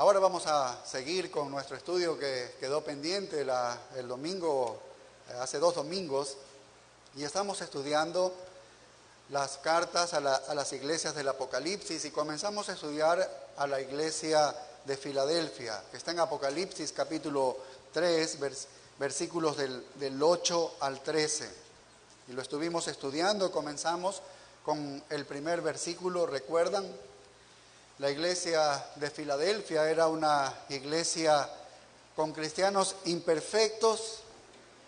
Ahora vamos a seguir con nuestro estudio que quedó pendiente el domingo, hace 2 domingos, y estamos estudiando las cartas a las iglesias del Apocalipsis, y comenzamos a estudiar a la iglesia de Filadelfia, que está en Apocalipsis capítulo 3, versículos del 8 al 13. Y lo estuvimos estudiando. Comenzamos con el primer versículo. ¿Recuerdan? La iglesia de Filadelfia era una iglesia con cristianos imperfectos,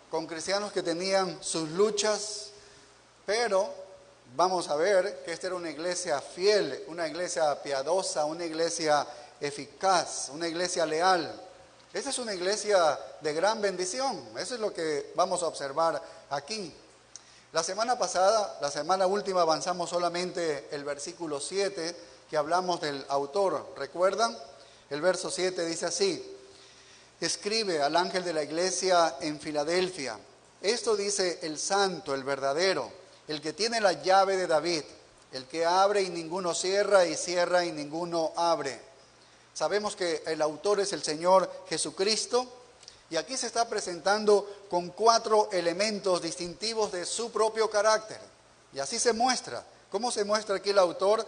con cristianos que tenían sus luchas, pero vamos a ver que esta era una iglesia fiel, una iglesia piadosa, una iglesia eficaz, una iglesia leal. Esta es una iglesia de gran bendición. Eso es lo que vamos a observar aquí. La semana pasada, la semana última, avanzamos solamente el versículo 7, que hablamos del autor. ¿Recuerdan? El verso 7 dice así: escribe al ángel de la iglesia en Filadelfia. Esto dice el santo, el verdadero, el que tiene la llave de David, el que abre y ninguno cierra, y cierra y ninguno abre. Sabemos que el autor es el Señor Jesucristo, y aquí se está presentando con 4 elementos distintivos de su propio carácter. Y así se muestra. ¿Cómo se muestra aquí el autor?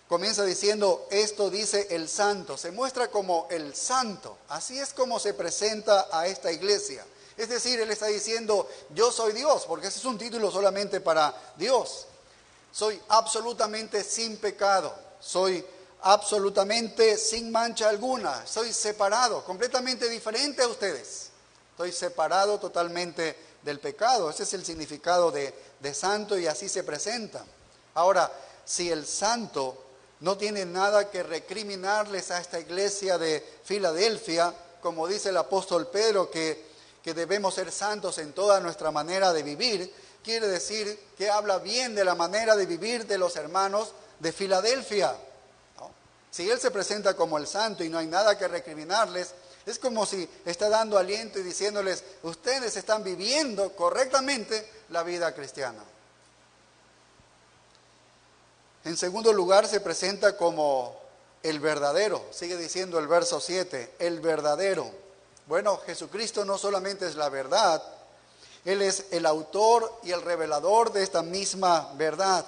Comienza diciendo, esto dice el santo. Se muestra como el santo. Así es como se presenta a esta iglesia. Es decir, él está diciendo, yo soy Dios, porque ese es un título solamente para Dios. Soy absolutamente sin pecado. Soy absolutamente sin mancha alguna. Soy separado, completamente diferente a ustedes. Estoy separado totalmente del pecado. Ese es el significado de santo, y así se presenta. Ahora, si el santo no tiene nada que recriminarles a esta iglesia de Filadelfia, como dice el apóstol Pedro, que debemos ser santos en toda nuestra manera de vivir, quiere decir que habla bien de la manera de vivir de los hermanos de Filadelfia, ¿no? Si él se presenta como el santo y no hay nada que recriminarles, es como si está dando aliento y diciéndoles, ustedes están viviendo correctamente la vida cristiana. En segundo lugar, se presenta como el verdadero. Sigue diciendo el verso 7, el verdadero. Bueno, Jesucristo no solamente es la verdad, Él es el autor y el revelador de esta misma verdad.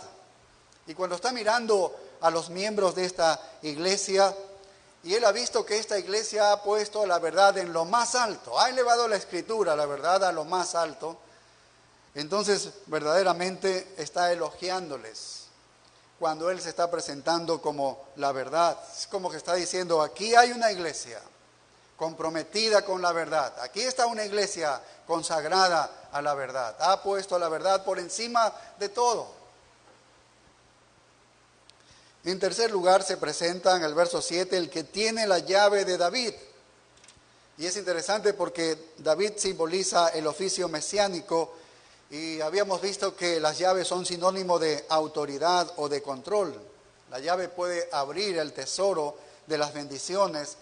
Y cuando está mirando a los miembros de esta iglesia, y Él ha visto que esta iglesia ha puesto la verdad en lo más alto, ha elevado la Escritura, la verdad, a lo más alto, entonces verdaderamente está elogiándoles. Cuando Él se está presentando como la verdad, es como que está diciendo, aquí hay una iglesia comprometida con la verdad. Aquí está una iglesia consagrada a la verdad. Ha puesto la verdad por encima de todo. En tercer lugar se presenta en el verso 7 el que tiene la llave de David. Y es interesante porque David simboliza el oficio mesiánico. Y habíamos visto que las llaves son sinónimo de autoridad o de control. La llave puede abrir el tesoro de las bendiciones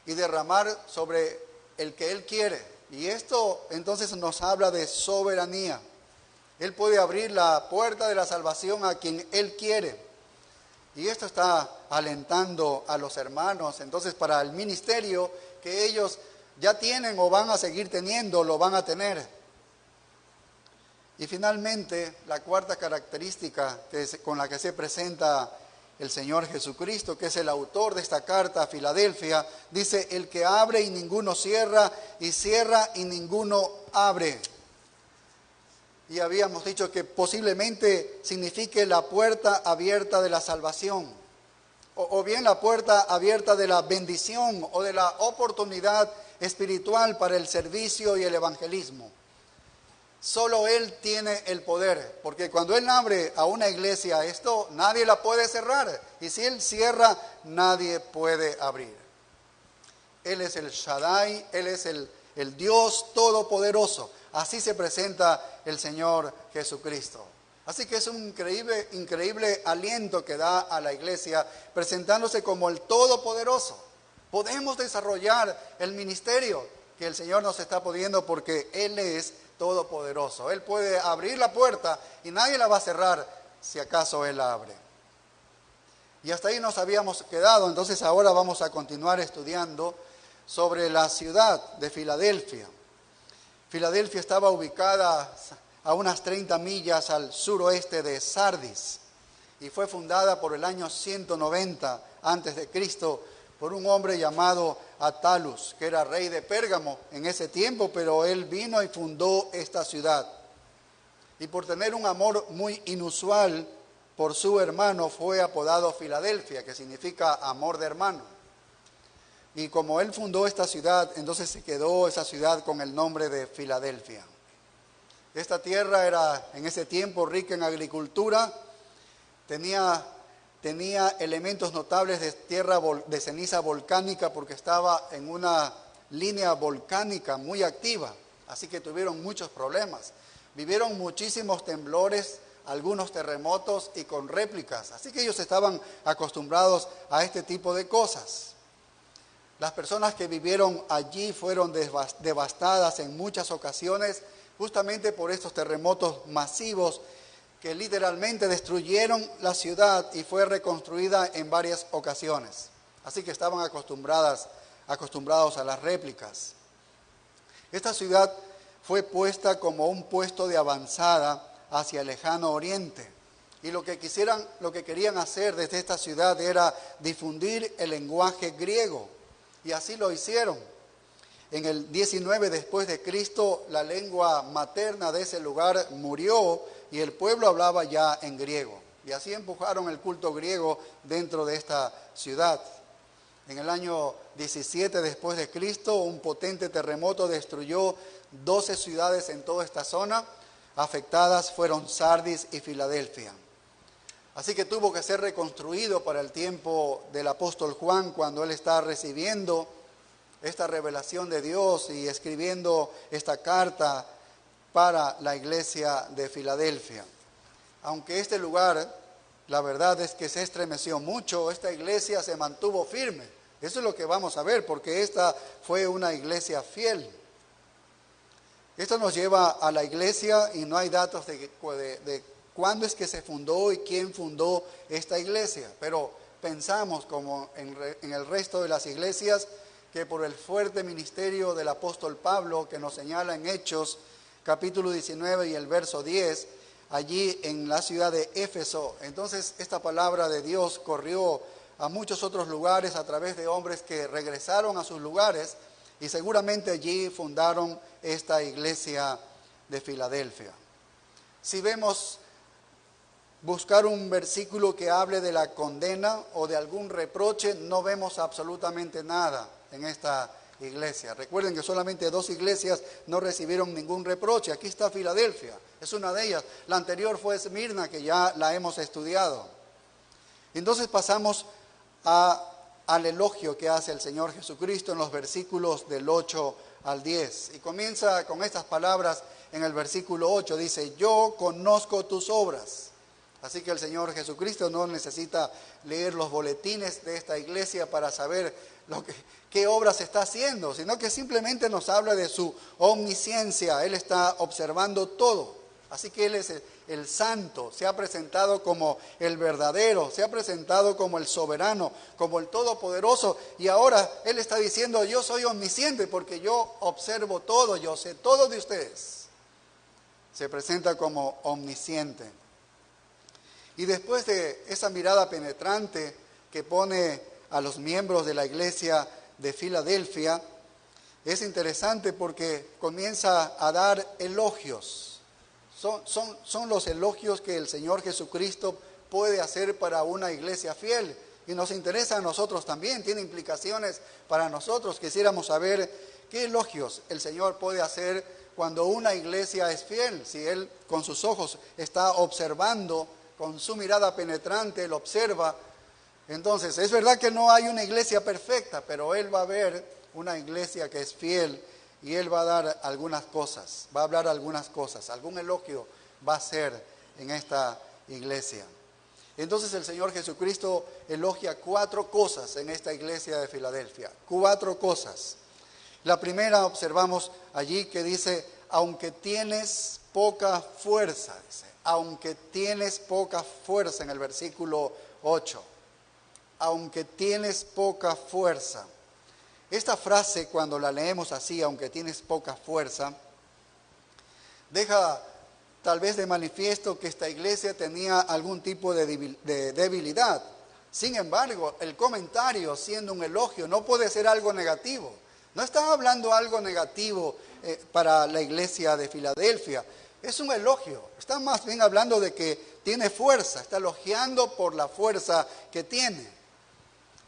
y derramar sobre el que Él quiere. Y esto entonces nos habla de soberanía. Él puede abrir la puerta de la salvación a quien Él quiere. Y esto está alentando a los hermanos entonces para el ministerio que ellos ya tienen o van a seguir teniendo, lo van a tener. Y finalmente, la cuarta característica con la que se presenta el Señor Jesucristo, que es el autor de esta carta a Filadelfia, dice, el que abre y ninguno cierra, y cierra y ninguno abre. Y habíamos dicho que posiblemente signifique la puerta abierta de la salvación, o bien la puerta abierta de la bendición o de la oportunidad espiritual para el servicio y el evangelismo. Solo Él tiene el poder, porque cuando Él abre a una iglesia esto, nadie la puede cerrar. Y si Él cierra, nadie puede abrir. Él es el Shaddai, Él es el Dios Todopoderoso. Así se presenta el Señor Jesucristo. Así que es un increíble aliento que da a la iglesia, presentándose como el Todopoderoso. Podemos desarrollar el ministerio que el Señor nos está pidiendo porque Él es todopoderoso. Él puede abrir la puerta y nadie la va a cerrar si acaso Él la abre. Y hasta ahí nos habíamos quedado, entonces ahora vamos a continuar estudiando sobre la ciudad de Filadelfia. Filadelfia estaba ubicada a unas 30 millas al suroeste de Sardis y fue fundada por el año 190 a.C. por un hombre llamado Attalus, que era rey de Pérgamo en ese tiempo, pero él vino y fundó esta ciudad. Y por tener un amor muy inusual por su hermano fue apodado Filadelfia, que significa amor de hermano. Y como él fundó esta ciudad, entonces se quedó esa ciudad con el nombre de Filadelfia. Esta tierra era en ese tiempo rica en agricultura, tenía elementos notables de tierra de ceniza volcánica porque estaba en una línea volcánica muy activa, así que tuvieron muchos problemas. Vivieron muchísimos temblores, algunos terremotos y con réplicas, así que ellos estaban acostumbrados a este tipo de cosas. Las personas que vivieron allí fueron devastadas en muchas ocasiones justamente por estos terremotos masivos que literalmente destruyeron la ciudad y fue reconstruida en varias ocasiones. Así que estaban acostumbrados a las réplicas. Esta ciudad fue puesta como un puesto de avanzada hacia el lejano oriente. Y lo que querían hacer desde esta ciudad era difundir el lenguaje griego. Y así lo hicieron. En el 19 después de Cristo, la lengua materna de ese lugar murió y el pueblo hablaba ya en griego. Y así empujaron el culto griego dentro de esta ciudad. En el año 17 después de Cristo, un potente terremoto destruyó 12 ciudades en toda esta zona. Afectadas fueron Sardis y Filadelfia. Así que tuvo que ser reconstruido para el tiempo del apóstol Juan, cuando él está recibiendo esta revelación de Dios y escribiendo esta carta para la iglesia de Filadelfia. Aunque este lugar, la verdad es que se estremeció mucho, esta iglesia se mantuvo firme. Eso es lo que vamos a ver, porque esta fue una iglesia fiel. Esto nos lleva a la iglesia y no hay datos de cuándo es que se fundó y quién fundó esta iglesia, pero pensamos, como en el resto de las iglesias, que por el fuerte ministerio del apóstol Pablo, que nos señala en Hechos, capítulo 19 y el verso 10, allí en la ciudad de Éfeso, entonces esta palabra de Dios corrió a muchos otros lugares a través de hombres que regresaron a sus lugares y seguramente allí fundaron esta iglesia de Filadelfia. Si vemos buscar un versículo que hable de la condena o de algún reproche, no vemos absolutamente nada en esta iglesia. Recuerden que solamente 2 iglesias no recibieron ningún reproche. Aquí está Filadelfia, es una de ellas. La anterior fue Esmirna, que ya la hemos estudiado. Entonces pasamos al elogio que hace el Señor Jesucristo en los versículos del 8 al 10. Y comienza con estas palabras en el versículo 8. Dice: yo conozco tus obras. Así que el Señor Jesucristo no necesita leer los boletines de esta iglesia para saber qué obras está haciendo, sino que simplemente nos habla de su omnisciencia. Él está observando todo. Así que Él es el santo, se ha presentado como el verdadero, se ha presentado como el soberano, como el todopoderoso. Y ahora Él está diciendo: yo soy omnisciente porque yo observo todo, yo sé todo de ustedes. Se presenta como omnisciente. Y después de esa mirada penetrante que pone a los miembros de la iglesia de Filadelfia, es interesante porque comienza a dar elogios. Son los elogios que el Señor Jesucristo puede hacer para una iglesia fiel. Y nos interesa a nosotros también, tiene implicaciones para nosotros. Quisiéramos saber qué elogios el Señor puede hacer cuando una iglesia es fiel. Si Él con sus ojos está observando, con su mirada penetrante, Él observa. Entonces, es verdad que no hay una iglesia perfecta, pero Él va a ver una iglesia que es fiel y Él va a dar algunas cosas, va a hablar algunas cosas, algún elogio va a hacer en esta iglesia. Entonces el Señor Jesucristo elogia 4 cosas en esta iglesia de Filadelfia, 4 cosas. La primera observamos allí que dice: aunque tienes poca fuerza, dice, aunque tienes poca fuerza, en el versículo 8. aunque tienes poca fuerza. Esta frase, cuando la leemos así, aunque tienes poca fuerza, deja tal vez de manifiesto que esta iglesia tenía algún tipo de debilidad. Sin embargo, el comentario, siendo un elogio, no puede ser algo negativo. No está hablando algo negativo para la iglesia de Filadelfia. Es un elogio. Está más bien hablando de que tiene fuerza. Está elogiando por la fuerza que tiene.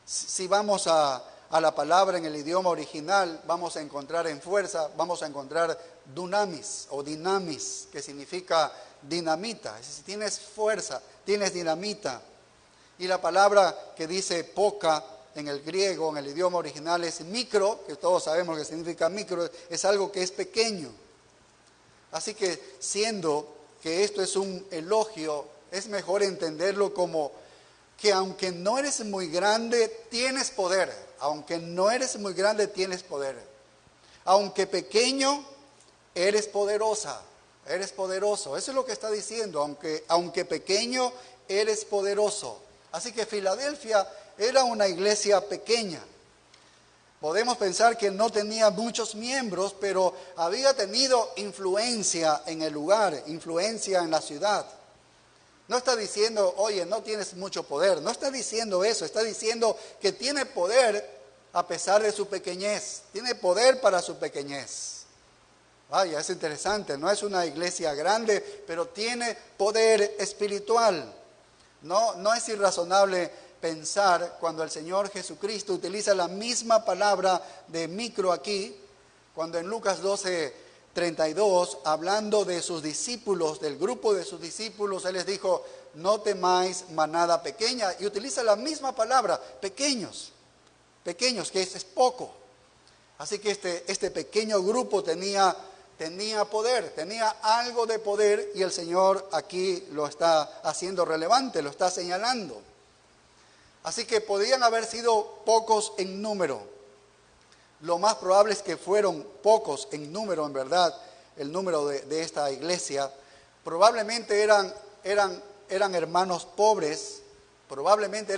Si vamos a la palabra en el idioma original, vamos a encontrar en fuerza, vamos a encontrar dunamis o dinamis, que significa dinamita. Es decir, tienes fuerza, tienes dinamita. Y la palabra que dice poca en el griego, en el idioma original, es micro, que todos sabemos que significa micro, es algo que es pequeño. Así que siendo que esto es un elogio, es mejor entenderlo como que aunque no eres muy grande, tienes poder. Aunque no eres muy grande, tienes poder. Aunque pequeño, eres poderosa, eres poderoso. Eso es lo que está diciendo, aunque pequeño, eres poderoso. Así que Filadelfia era una iglesia pequeña. Podemos pensar que no tenía muchos miembros, pero había tenido influencia en el lugar, influencia en la ciudad. No está diciendo, oye, no tienes mucho poder. No está diciendo eso, está diciendo que tiene poder a pesar de su pequeñez. Tiene poder para su pequeñez. Vaya, es interesante, no es una iglesia grande, pero tiene poder espiritual. No es irrazonable pensar cuando el Señor Jesucristo utiliza la misma palabra de micro aquí, cuando en Lucas 12:32, hablando de sus discípulos, del grupo de sus discípulos, Él les dijo, no temáis manada pequeña, y utiliza la misma palabra, pequeños, que es poco. Así que este pequeño grupo tenía poder, tenía algo de poder, y el Señor aquí lo está haciendo relevante, lo está señalando. Así que podían haber sido pocos en número. Lo más probable es que fueron pocos en número, en verdad, el número de esta iglesia. Probablemente eran hermanos pobres, probablemente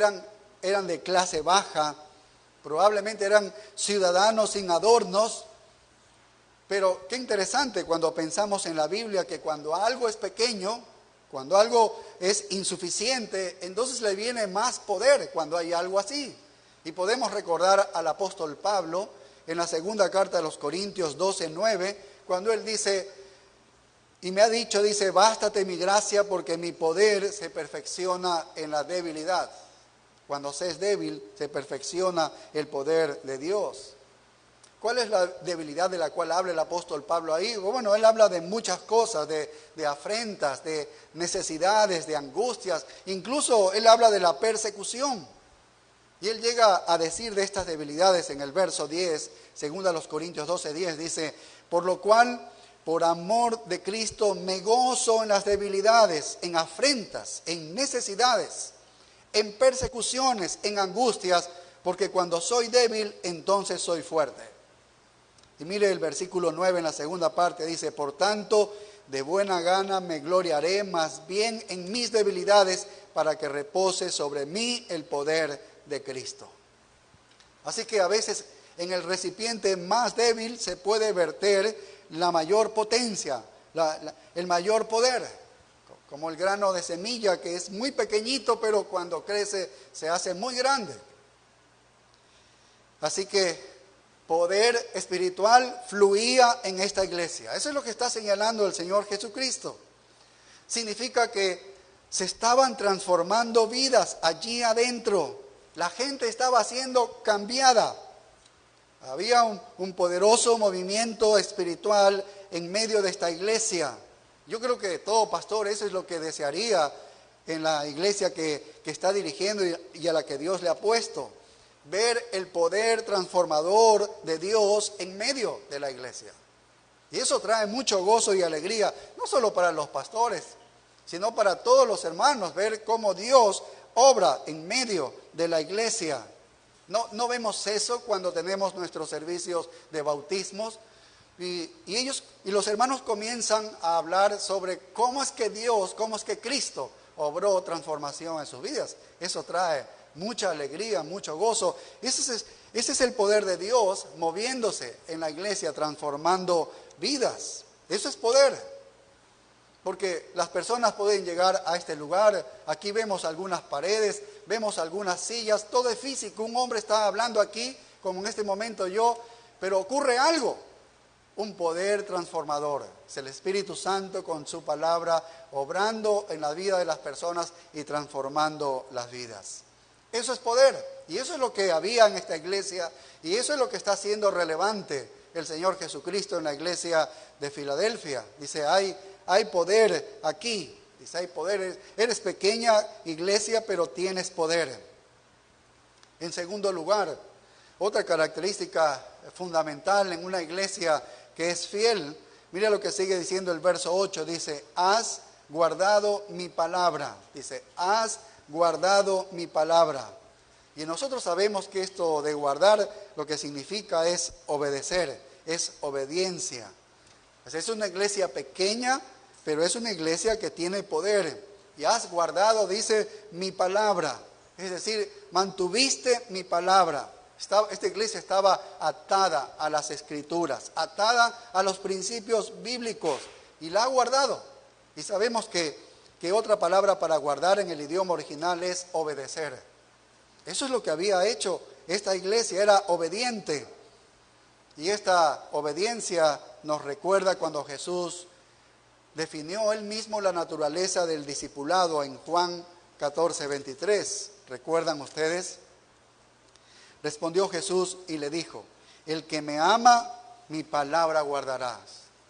eran de clase baja, probablemente eran ciudadanos sin adornos. Pero qué interesante cuando pensamos en la Biblia que cuando algo es pequeño, cuando algo es insuficiente, entonces le viene más poder cuando hay algo así. Y podemos recordar al apóstol Pablo en la segunda carta de los Corintios 12:9, cuando él dice, y me ha dicho, dice, bástate mi gracia porque mi poder se perfecciona en la debilidad. Cuando se es débil, se perfecciona el poder de Dios. ¿Cuál es la debilidad de la cual habla el apóstol Pablo ahí? Bueno, él habla de muchas cosas, de afrentas, de necesidades, de angustias. Incluso él habla de la persecución. Y él llega a decir de estas debilidades en el verso 10, según a los Corintios 12:10, dice, por lo cual, por amor de Cristo, me gozo en las debilidades, en afrentas, en necesidades, en persecuciones, en angustias, porque cuando soy débil, entonces soy fuerte. Y mire el versículo 9 en la segunda parte, dice, por tanto, de buena gana me gloriaré más bien en mis debilidades para que repose sobre mí el poder de Cristo. Así que a veces en el recipiente más débil se puede verter la mayor potencia, el mayor poder, como el grano de semilla que es muy pequeñito, pero cuando crece se hace muy grande. Así que poder espiritual fluía en esta iglesia. Eso es lo que está señalando el Señor Jesucristo. Significa que se estaban transformando vidas allí adentro. La gente estaba siendo cambiada. Había un poderoso movimiento espiritual en medio de esta iglesia. Yo creo que todo pastor eso es lo que desearía en la iglesia que está dirigiendo y a la que Dios le ha puesto. Ver el poder transformador de Dios en medio de la iglesia. Y eso trae mucho gozo y alegría, no solo para los pastores, sino para todos los hermanos, ver cómo Dios obra en medio de la iglesia. No vemos eso cuando tenemos nuestros servicios de bautismos y los hermanos comienzan a hablar sobre cómo es que Cristo obró transformación en sus vidas. Eso trae mucha alegría, mucho gozo. Ese es el poder de Dios moviéndose en la iglesia, transformando vidas. Eso es poder. Porque las personas pueden llegar a este lugar, aquí vemos algunas paredes, vemos algunas sillas, todo es físico, un hombre está hablando aquí, como en este momento yo, pero ocurre algo, un poder transformador. Es el Espíritu Santo con su palabra, obrando en la vida de las personas y transformando las vidas. Eso es poder, y eso es lo que había en esta iglesia, y eso es lo que está siendo relevante el Señor Jesucristo en la iglesia de Filadelfia. Dice, hay poder aquí, dice, hay poder, eres pequeña iglesia, pero tienes poder. En segundo lugar, otra característica fundamental en una iglesia que es fiel, mira lo que sigue diciendo el verso 8, dice, has guardado mi palabra, dice, has guardado mi palabra. Y nosotros sabemos que esto de guardar lo que significa es obedecer, es obediencia. Es una iglesia pequeña, pero es una iglesia que tiene poder. Y has guardado, dice, mi palabra. Es decir, mantuviste mi palabra. Esta iglesia estaba atada a las Escrituras, atada a los principios bíblicos, y la ha guardado. Y sabemos que otra palabra para guardar en el idioma original es obedecer. Eso es lo que había hecho esta iglesia, era obediente. Y esta obediencia nos recuerda cuando Jesús definió él mismo la naturaleza del discipulado en Juan 14:23. ¿Recuerdan ustedes? Respondió Jesús y le dijo, el que me ama, mi palabra guardará.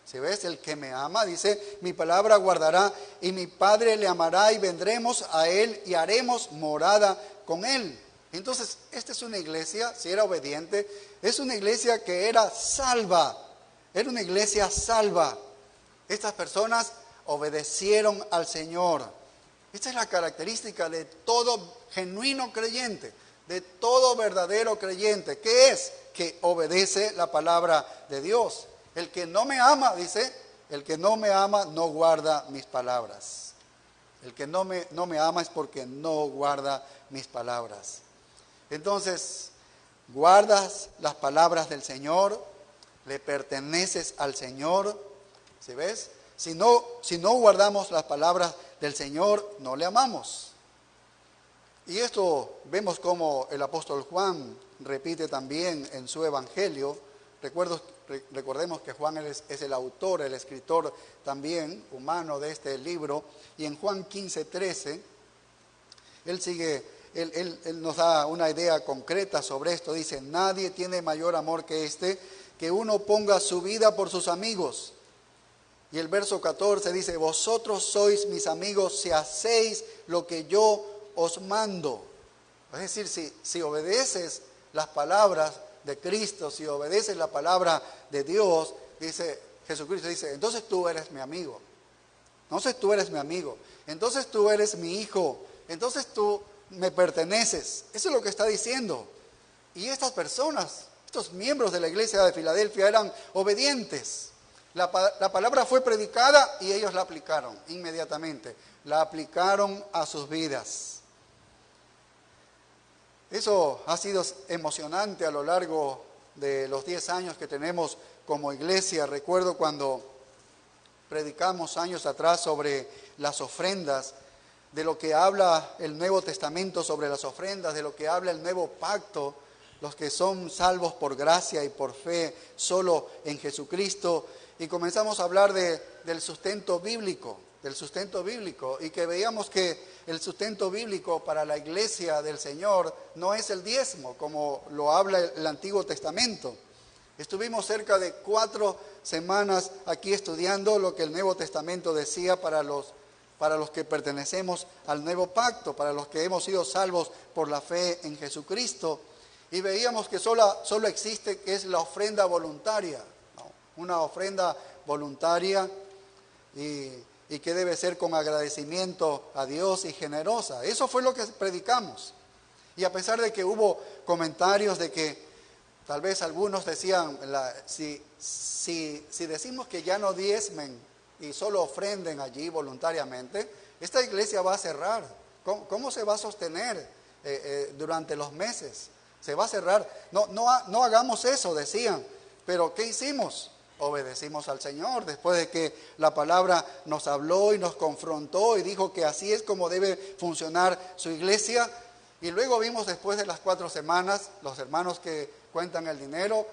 ¿Sí ves? El que me ama, dice, mi palabra guardará, y mi Padre le amará, y vendremos a él y haremos morada con él. Entonces, esta es una iglesia, si era obediente, es una iglesia que era salva. Era una iglesia salva. Estas personas obedecieron al Señor. Esta es la característica de todo genuino creyente, de todo verdadero creyente. ¿Qué es? Que obedece la palabra de Dios. El que no me ama, dice, el que no me ama no guarda mis palabras. El que no me ama es porque no guarda mis palabras. Entonces, guardas las palabras del Señor, le perteneces al Señor, ¿sí ves? Si no guardamos las palabras del Señor, no le amamos. Y esto vemos como el apóstol Juan repite también en su evangelio. Recordemos que Juan es el autor, el escritor también humano de este libro. Y en Juan 15:13, él nos da una idea concreta sobre esto. Dice, nadie tiene mayor amor que este, que uno ponga su vida por sus amigos. Y el verso 14 dice, vosotros sois mis amigos si hacéis lo que yo os mando. Es decir, si obedeces las palabras de Cristo, si obedeces la palabra de Dios, dice Jesucristo, dice, entonces tú eres mi amigo. Entonces tú eres mi amigo. Entonces tú eres mi hijo. Entonces tú me perteneces. Eso es lo que está diciendo. Y estas personas, estos miembros de la iglesia de Filadelfia eran obedientes. La palabra fue predicada y ellos la aplicaron inmediatamente. La aplicaron a sus vidas. Eso ha sido emocionante a lo largo de los 10 años que tenemos como iglesia. Recuerdo cuando predicamos años atrás sobre las ofrendas, de lo que habla el Nuevo Testamento sobre las ofrendas, de lo que habla el Nuevo Pacto, los que son salvos por gracia y por fe solo en Jesucristo. Y comenzamos a hablar del sustento bíblico, y que veíamos que el sustento bíblico para la iglesia del Señor no es el diezmo, como lo habla el Antiguo Testamento. Estuvimos cerca de 4 semanas aquí estudiando lo que el Nuevo Testamento decía para los que pertenecemos al Nuevo Pacto, para los que hemos sido salvos por la fe en Jesucristo. Y veíamos que solo existe, que es la ofrenda voluntaria, ¿no? Una ofrenda voluntaria y que debe ser con agradecimiento a Dios y generosa. Eso fue lo que predicamos. Y a pesar de que hubo comentarios de que tal vez algunos decían, si decimos que ya no diezmen y solo ofrenden allí voluntariamente, esta iglesia va a cerrar. ¿Cómo se va a sostener? durante los meses. Se va a cerrar. No hagamos eso, decían. Pero ¿qué hicimos? Obedecimos al Señor después de que la palabra nos habló y nos confrontó y dijo que así es como debe funcionar su iglesia. Y luego vimos después de las 4 semanas, los hermanos que cuentan el dinero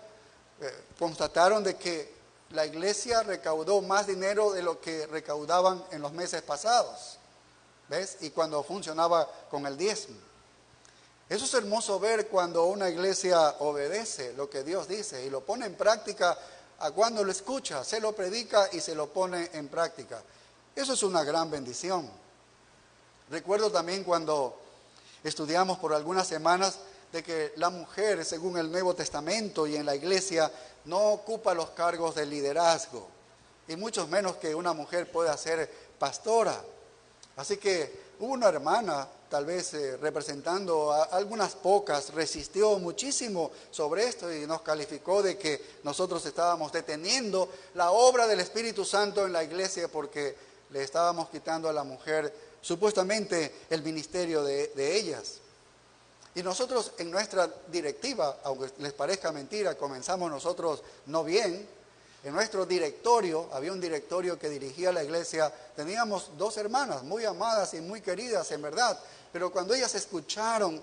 constataron de que la iglesia recaudó más dinero de lo que recaudaban en los meses pasados. ¿Ves? Y cuando funcionaba con el diezmo. Eso es hermoso ver cuando una iglesia obedece lo que Dios dice y lo pone en práctica. A cuando lo escucha, se lo predica y se lo pone en práctica. Eso es una gran bendición. Recuerdo también cuando estudiamos por algunas semanas de que la mujer, según el Nuevo Testamento y en la iglesia, no ocupa los cargos de liderazgo, y mucho menos que una mujer pueda ser pastora. Así que hubo una hermana, tal vez representando a algunas pocas, resistió muchísimo sobre esto y nos calificó de que nosotros estábamos deteniendo la obra del Espíritu Santo en la iglesia porque le estábamos quitando a la mujer supuestamente el ministerio de ellas. Y nosotros en nuestra directiva, aunque les parezca mentira, comenzamos nosotros no bien. En nuestro directorio, había un directorio que dirigía la iglesia, teníamos 2 hermanas muy amadas y muy queridas en verdad, pero cuando ellas escucharon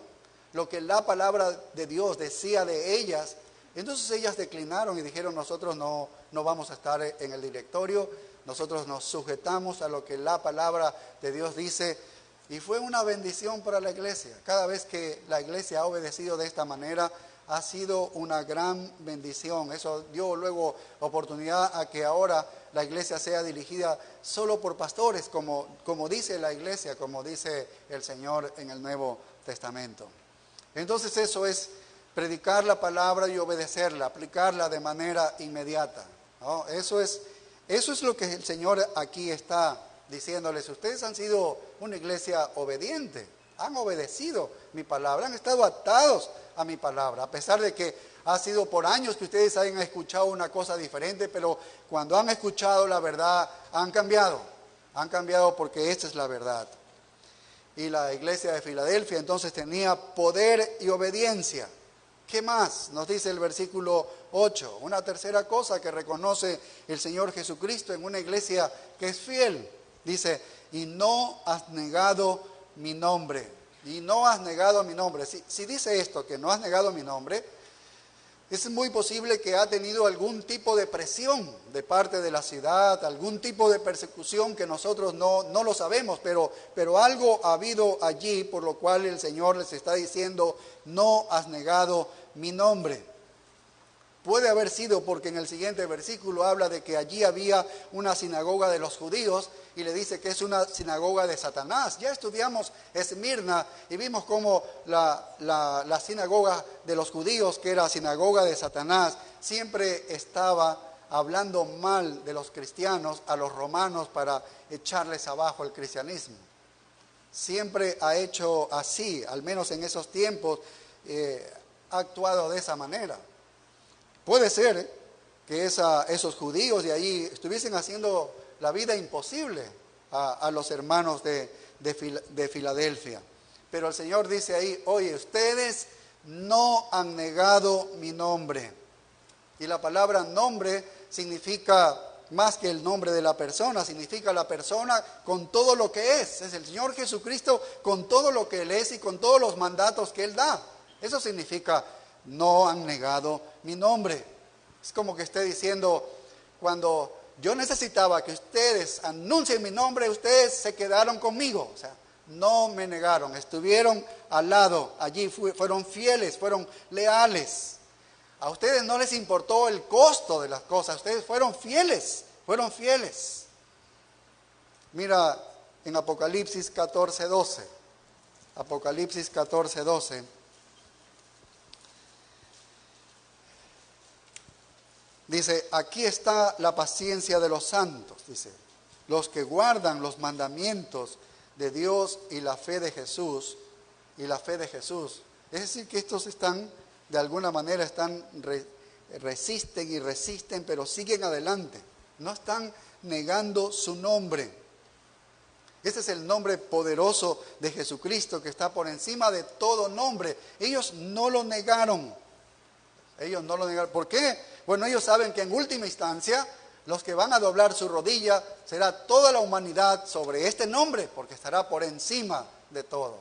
lo que la palabra de Dios decía de ellas, entonces ellas declinaron y dijeron: nosotros no vamos a estar en el directorio, nosotros nos sujetamos a lo que la palabra de Dios dice. Y fue una bendición para la iglesia. Cada vez que la iglesia ha obedecido de esta manera, ha sido una gran bendición. Eso dio luego oportunidad a que ahora la iglesia sea dirigida solo por pastores, como dice la iglesia, como dice el Señor en el Nuevo Testamento. Entonces eso es predicar la palabra y obedecerla, aplicarla de manera inmediata, ¿no? Eso es lo que el Señor aquí está diciéndoles: ustedes han sido una iglesia obediente, han obedecido mi palabra, han estado atados a mi palabra, a pesar de que ha sido por años que ustedes hayan escuchado una cosa diferente, pero cuando han escuchado la verdad han cambiado porque esta es la verdad. Y la iglesia de Filadelfia entonces tenía poder y obediencia. ¿Qué más? Nos dice el versículo 8, una tercera cosa que reconoce el Señor Jesucristo en una iglesia que es fiel. Dice: y no has negado mi nombre. Y no has negado mi nombre. Si dice esto, que no has negado mi nombre, es muy posible que ha tenido algún tipo de presión de parte de la ciudad, algún tipo de persecución que nosotros no lo sabemos, pero algo ha habido allí por lo cual el Señor les está diciendo: no has negado mi nombre. Puede haber sido porque en el siguiente versículo habla de que allí había una sinagoga de los judíos y le dice que es una sinagoga de Satanás. Ya estudiamos Esmirna y vimos cómo la sinagoga de los judíos, que era sinagoga de Satanás, siempre estaba hablando mal de los cristianos a los romanos para echarles abajo el cristianismo. Siempre ha hecho así, al menos en esos tiempos, ha actuado de esa manera. Puede ser que esos judíos de allí estuviesen haciendo la vida imposible a los hermanos de Filadelfia. Pero el Señor dice ahí: oye, ustedes no han negado mi nombre. Y la palabra nombre significa más que el nombre de la persona, significa la persona con todo lo que es. Es el Señor Jesucristo con todo lo que Él es y con todos los mandatos que Él da. Eso significa: no han negado mi nombre. Es como que esté diciendo: cuando yo necesitaba que ustedes anuncien mi nombre, ustedes se quedaron conmigo. O sea, no me negaron, estuvieron al lado, allí fueron fieles, fueron leales. A ustedes no les importó el costo de las cosas, ustedes fueron fieles. Mira en Apocalipsis 14:12. Apocalipsis 14:12. Dice: aquí está la paciencia de los santos, dice, los que guardan los mandamientos de Dios y la fe de Jesús. Es decir, que estos están, de alguna manera, resisten, pero siguen adelante. No están negando su nombre. Ese es el nombre poderoso de Jesucristo que está por encima de todo nombre. Ellos no lo negaron. Ellos no lo negaron. ¿Por qué? Bueno, ellos saben que en última instancia los que van a doblar su rodilla será toda la humanidad sobre este nombre, porque estará por encima de todo.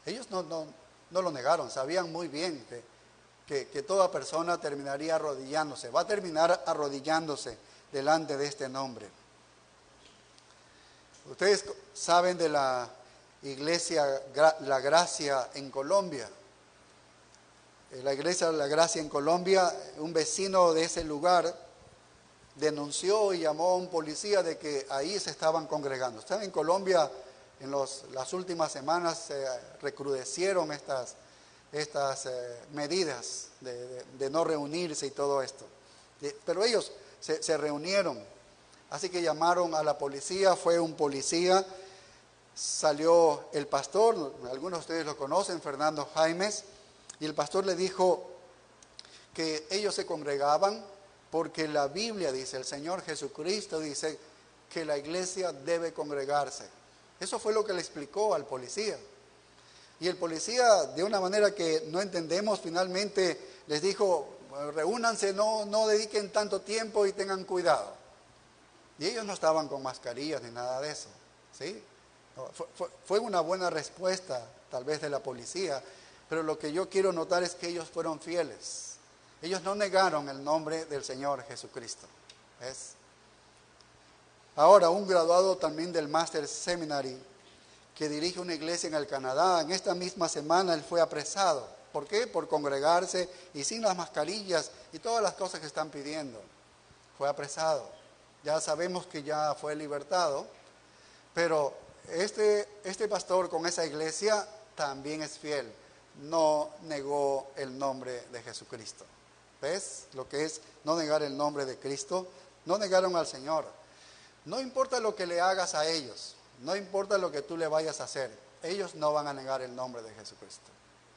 Ellos no lo negaron, sabían muy bien que toda persona terminaría arrodillándose, va a terminar arrodillándose delante de este nombre. Ustedes saben de la iglesia La Gracia en Colombia. La iglesia La Gracia en Colombia, un vecino de ese lugar denunció y llamó a un policía de que ahí se estaban congregando. Ustedes en Colombia en las últimas semanas se recrudecieron estas medidas de no reunirse y todo esto. Pero ellos se reunieron, así que llamaron a la policía, fue un policía, salió el pastor, algunos de ustedes lo conocen, Fernando Jaimes, y el pastor le dijo que ellos se congregaban porque la Biblia dice, el Señor Jesucristo dice que la iglesia debe congregarse. Eso fue lo que le explicó al policía. Y el policía, de una manera que no entendemos, finalmente les dijo, reúnanse, no dediquen tanto tiempo y tengan cuidado. Y ellos no estaban con mascarillas ni nada de eso, ¿sí? Fue una buena respuesta, tal vez, de la policía, pero lo que yo quiero notar es que ellos fueron fieles. Ellos no negaron el nombre del Señor Jesucristo. ¿Ves? Ahora, un graduado también del Master Seminary, que dirige una iglesia en el Canadá, en esta misma semana él fue apresado. ¿Por qué? Por congregarse y sin las mascarillas y todas las cosas que están pidiendo. Fue apresado. Ya sabemos que ya fue libertado, pero este pastor con esa iglesia también es fiel. No negó el nombre de Jesucristo. ¿Ves lo que es no negar el nombre de Cristo? No negaron al Señor. No importa lo que le hagas a ellos, no importa lo que tú le vayas a hacer, ellos no van a negar el nombre de Jesucristo.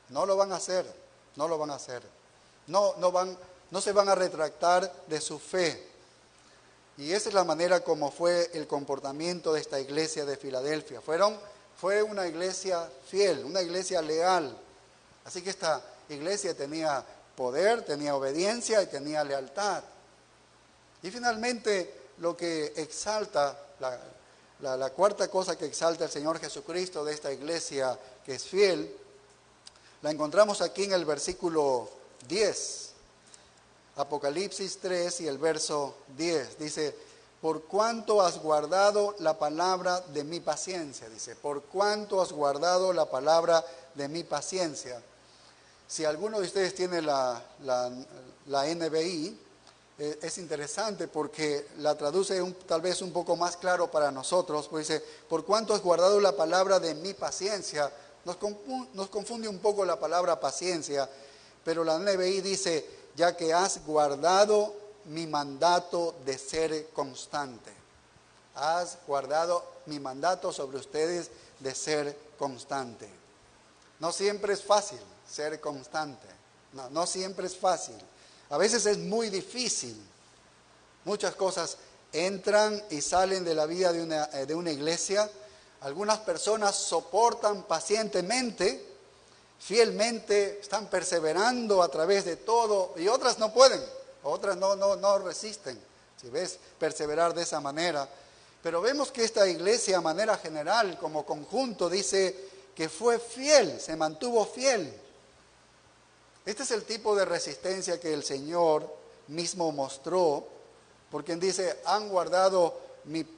No lo van a hacer, no lo van a hacer. No se van a retractar de su fe. Y esa es la manera como fue el comportamiento de esta iglesia de Filadelfia. Fue una iglesia fiel, una iglesia leal. Así que esta iglesia tenía poder, tenía obediencia y tenía lealtad. Y finalmente lo que exalta, la cuarta cosa que exalta el Señor Jesucristo de esta iglesia que es fiel, la encontramos aquí en el versículo 10. Apocalipsis 3 y el verso 10. Dice, por cuanto has guardado la palabra de mi paciencia. Dice, por cuanto has guardado la palabra de mi paciencia. Si alguno de ustedes tiene la NBI, es interesante porque la traduce tal vez un poco más claro para nosotros. Pues dice, por cuanto has guardado la palabra de mi paciencia. Nos confunde un poco la palabra paciencia, pero la NBI dice, ya que has guardado mi mandato de ser constante. Has guardado mi mandato sobre ustedes de ser constante. No siempre es fácil ser constante. No siempre es fácil. A veces es muy difícil. Muchas cosas entran y salen de la vida de una iglesia. Algunas personas soportan pacientemente, fielmente, están perseverando a través de todo, y otras no pueden, otras no resisten, si ves, perseverar de esa manera. Pero vemos que esta iglesia, a manera general, como conjunto, dice que fue fiel, se mantuvo fiel. Este es el tipo de resistencia que el Señor mismo mostró, porque dice, han guardado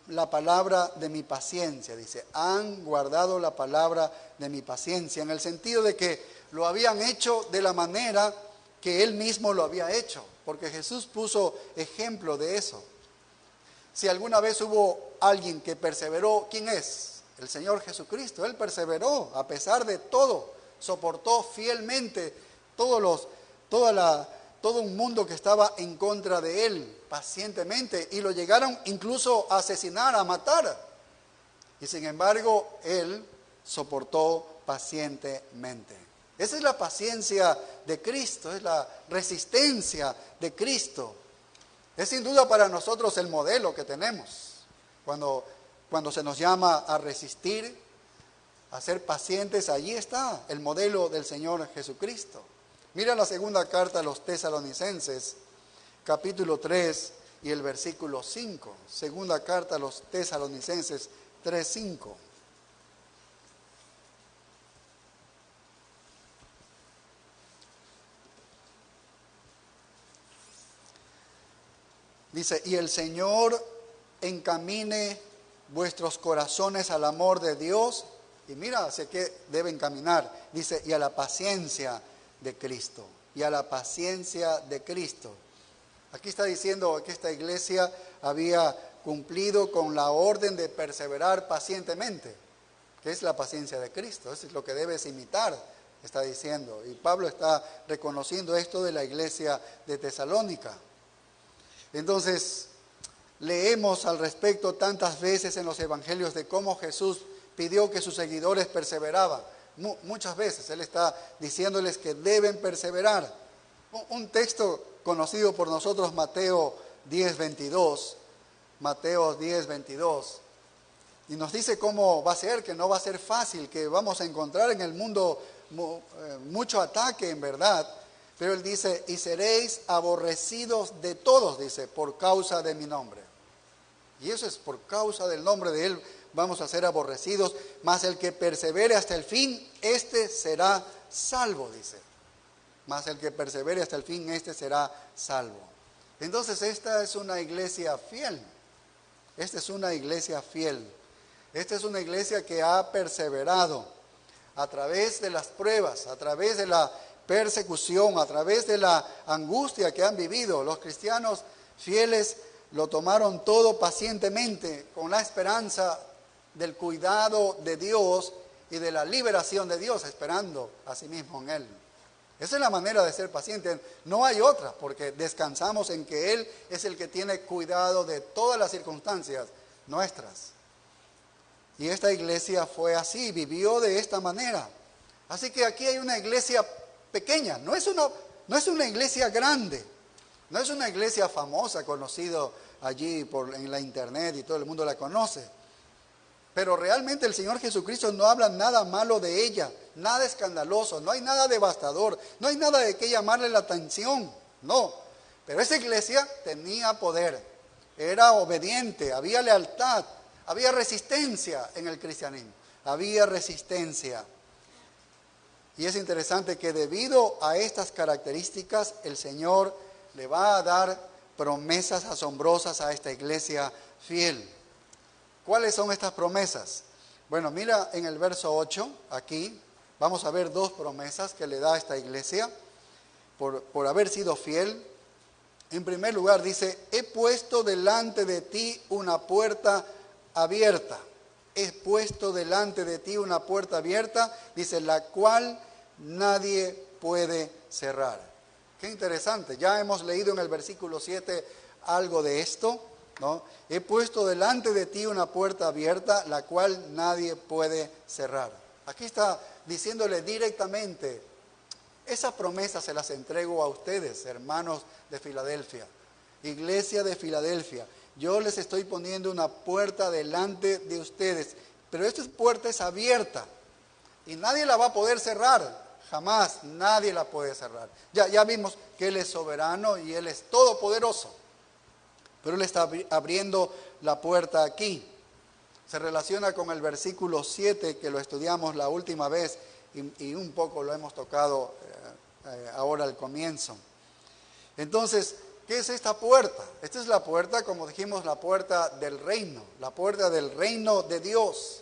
la palabra de mi paciencia, dice, han guardado la palabra de mi paciencia, en el sentido de que lo habían hecho de la manera que Él mismo lo había hecho, porque Jesús puso ejemplo de eso. Si alguna vez hubo alguien que perseveró, ¿quién es? El Señor Jesucristo. Él perseveró a pesar de todo, soportó fielmente todo un mundo que estaba en contra de Él, pacientemente, y lo llegaron incluso a asesinar, a matar. Y sin embargo, Él soportó pacientemente. Esa es la paciencia de Cristo, es la resistencia de Cristo. Es sin duda para nosotros el modelo que tenemos. Cuando cuando se nos llama a resistir, a ser pacientes, allí está el modelo del Señor Jesucristo. Mira la segunda carta a los Tesalonicenses, capítulo 3 y el versículo 5. Segunda carta a los Tesalonicenses 3:5. Dice, y el Señor encamine vuestros corazones al amor de Dios. Y mira hacia qué deben caminar. Dice, y a la paciencia de Cristo. Y a la paciencia de Cristo. Aquí está diciendo que esta iglesia había cumplido con la orden de perseverar pacientemente, que es la paciencia de Cristo. Eso es lo que debes imitar, está diciendo. Y Pablo está reconociendo esto de la iglesia de Tesalónica. Entonces, leemos al respecto tantas veces en los evangelios de cómo Jesús pidió que sus seguidores perseveraban. Muchas veces Él está diciéndoles que deben perseverar. Un texto conocido por nosotros, Mateo 10:22. Mateo 10:22. Y nos dice cómo va a ser, que no va a ser fácil, que vamos a encontrar en el mundo mucho ataque en verdad. Pero Él dice, y seréis aborrecidos de todos, dice, por causa de mi nombre. Y eso es por causa del nombre de Él, vamos a ser aborrecidos, mas el que persevere hasta el fin, este será salvo, dice. Mas el que persevere hasta el fin, este será salvo. Entonces esta es una iglesia fiel. Esta es una iglesia fiel. Esta es una iglesia que ha perseverado a través de las pruebas, a través de la persecución, a través de la angustia que han vivido. Los cristianos fieles lo tomaron todo pacientemente, con la esperanza del cuidado de Dios y de la liberación de Dios, esperando a sí mismo en Él. Esa es la manera de ser paciente. No hay otra, porque descansamos en que Él es el que tiene cuidado de todas las circunstancias nuestras. Y esta iglesia fue así, vivió de esta manera. Así que aquí hay una iglesia pequeña, no es una iglesia grande, no es una iglesia famosa, conocida allí en la internet y todo el mundo la conoce. Pero realmente el Señor Jesucristo no habla nada malo de ella, nada escandaloso, no hay nada devastador, no hay nada de qué llamarle la atención, no. Pero esa iglesia tenía poder, era obediente, había lealtad, había resistencia en el cristianismo, había resistencia. Y es interesante que debido a estas características, el Señor le va a dar promesas asombrosas a esta iglesia fiel. ¿Cuáles son estas promesas? Bueno, mira en el verso 8, aquí, vamos a ver dos promesas que le da a esta iglesia por haber sido fiel. En primer lugar dice, he puesto delante de ti una puerta abierta. He puesto delante de ti una puerta abierta, dice, la cual nadie puede cerrar. Qué interesante, ya hemos leído en el versículo 7 algo de esto, ¿no? He puesto delante de ti una puerta abierta, la cual nadie puede cerrar. Aquí está diciéndole directamente, esa promesa se las entrego a ustedes, hermanos de Filadelfia, iglesia de Filadelfia. Yo les estoy poniendo una puerta delante de ustedes, pero esta puerta es abierta y nadie la va a poder cerrar, jamás, nadie la puede cerrar. Ya vimos que Él es soberano y Él es todopoderoso, pero Él está abriendo la puerta aquí. Se relaciona con el versículo 7 que lo estudiamos la última vez y un poco lo hemos tocado ahora al comienzo. Entonces, ¿qué es esta puerta? Esta es la puerta, como dijimos, la puerta del reino de Dios.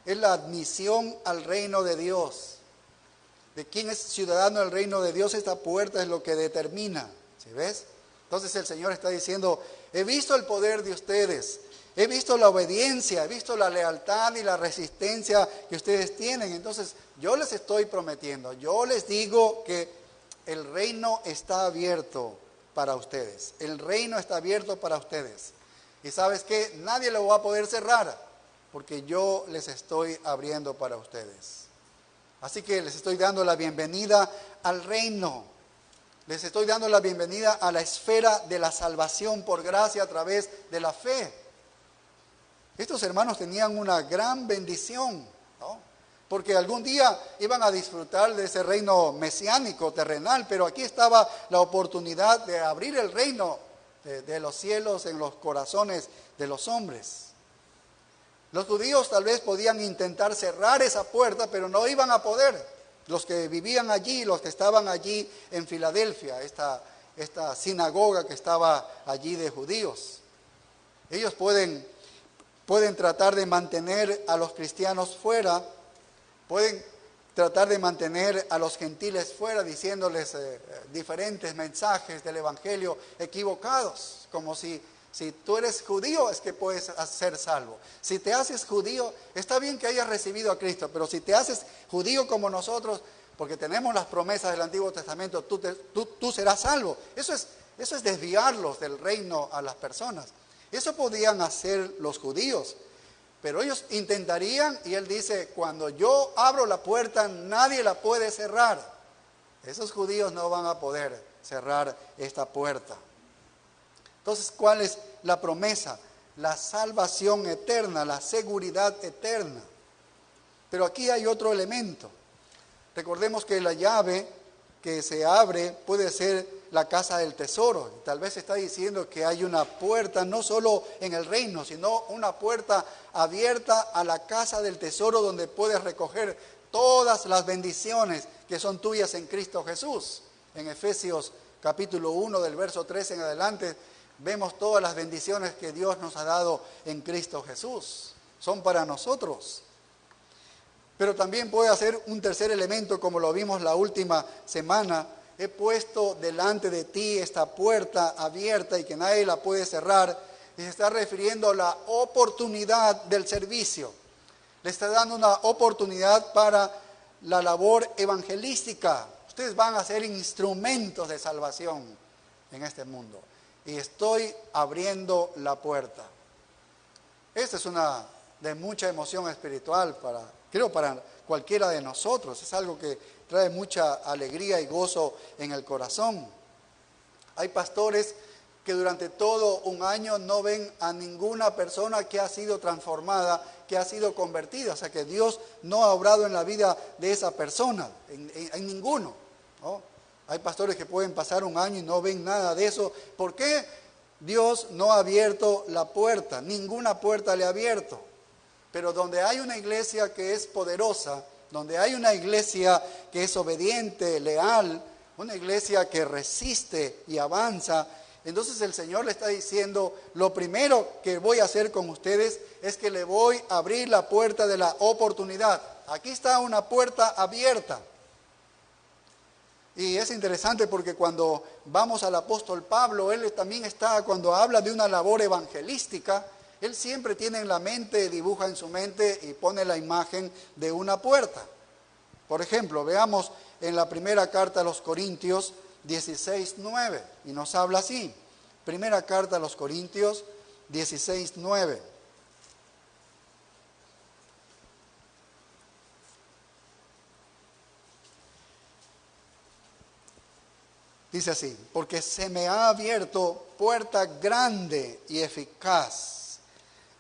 Es la admisión al reino de Dios. De quién es ciudadano del reino de Dios, esta puerta es lo que determina. ¿Sí ves? Entonces el Señor está diciendo, he visto el poder de ustedes, he visto la obediencia, he visto la lealtad y la resistencia que ustedes tienen. Entonces yo les estoy prometiendo, yo les digo que el reino está abierto para ustedes. El reino está abierto para ustedes. Y ¿sabes qué? Nadie lo va a poder cerrar, porque yo les estoy abriendo para ustedes. Así que les estoy dando la bienvenida al reino. Les estoy dando la bienvenida a la esfera de la salvación por gracia a través de la fe. Estos hermanos tenían una gran bendición, ¿no? Porque algún día iban a disfrutar de ese reino mesiánico, terrenal, pero aquí estaba la oportunidad de abrir el reino de los cielos en los corazones de los hombres. Los judíos tal vez podían intentar cerrar esa puerta, pero no iban a poder. Los que vivían allí, los que estaban allí en Filadelfia, esta sinagoga que estaba allí de judíos, ellos pueden tratar de mantener a los cristianos fuera, pueden tratar de mantener a los gentiles fuera, diciéndoles diferentes mensajes del evangelio equivocados, como si tú eres judío es que puedes ser salvo. Si te haces judío, está bien que hayas recibido a Cristo, pero si te haces judío como nosotros, porque tenemos las promesas del Antiguo Testamento, tú serás salvo. Eso es desviarlos del reino a las personas. Eso podían hacer los judíos, pero ellos intentarían, y él dice, cuando yo abro la puerta, nadie la puede cerrar. Esos judíos no van a poder cerrar esta puerta. Entonces, ¿cuál es la promesa? La salvación eterna, la seguridad eterna. Pero aquí hay otro elemento. Recordemos que la llave que se abre puede ser la casa del tesoro. Tal vez está diciendo que hay una puerta, no solo en el reino, sino una puerta abierta a la casa del tesoro donde puedes recoger todas las bendiciones que son tuyas en Cristo Jesús. En Efesios capítulo 1 del verso 13 en adelante, vemos todas las bendiciones que Dios nos ha dado en Cristo Jesús. Son para nosotros. Pero también puede hacer un tercer elemento, como lo vimos la última semana. He puesto delante de ti esta puerta abierta y que nadie la puede cerrar. Y se está refiriendo a la oportunidad del servicio. Le está dando una oportunidad para la labor evangelística. Ustedes van a ser instrumentos de salvación en este mundo. Y estoy abriendo la puerta. Esta es una de mucha emoción espiritual creo para cualquiera de nosotros. Es algo que trae mucha alegría y gozo en el corazón. Hay pastores que durante todo un año no ven a ninguna persona que ha sido transformada, que ha sido convertida. O sea que Dios no ha obrado en la vida de esa persona, en ninguno, ¿no? Hay pastores que pueden pasar un año y no ven nada de eso. ¿Por qué? Dios no ha abierto la puerta, ninguna puerta le ha abierto. Pero donde hay una iglesia que es poderosa, donde hay una iglesia que es obediente, leal, una iglesia que resiste y avanza, entonces el Señor le está diciendo, lo primero que voy a hacer con ustedes es que le voy a abrir la puerta de la oportunidad. Aquí está una puerta abierta. Y es interesante porque cuando vamos al apóstol Pablo, él también está, cuando habla de una labor evangelística, él siempre tiene en la mente, dibuja en su mente y pone la imagen de una puerta. Por ejemplo, veamos en la primera carta a los Corintios 16:9, y nos habla así. Primera carta a los Corintios 16:9. Dice así, porque se me ha abierto puerta grande y eficaz,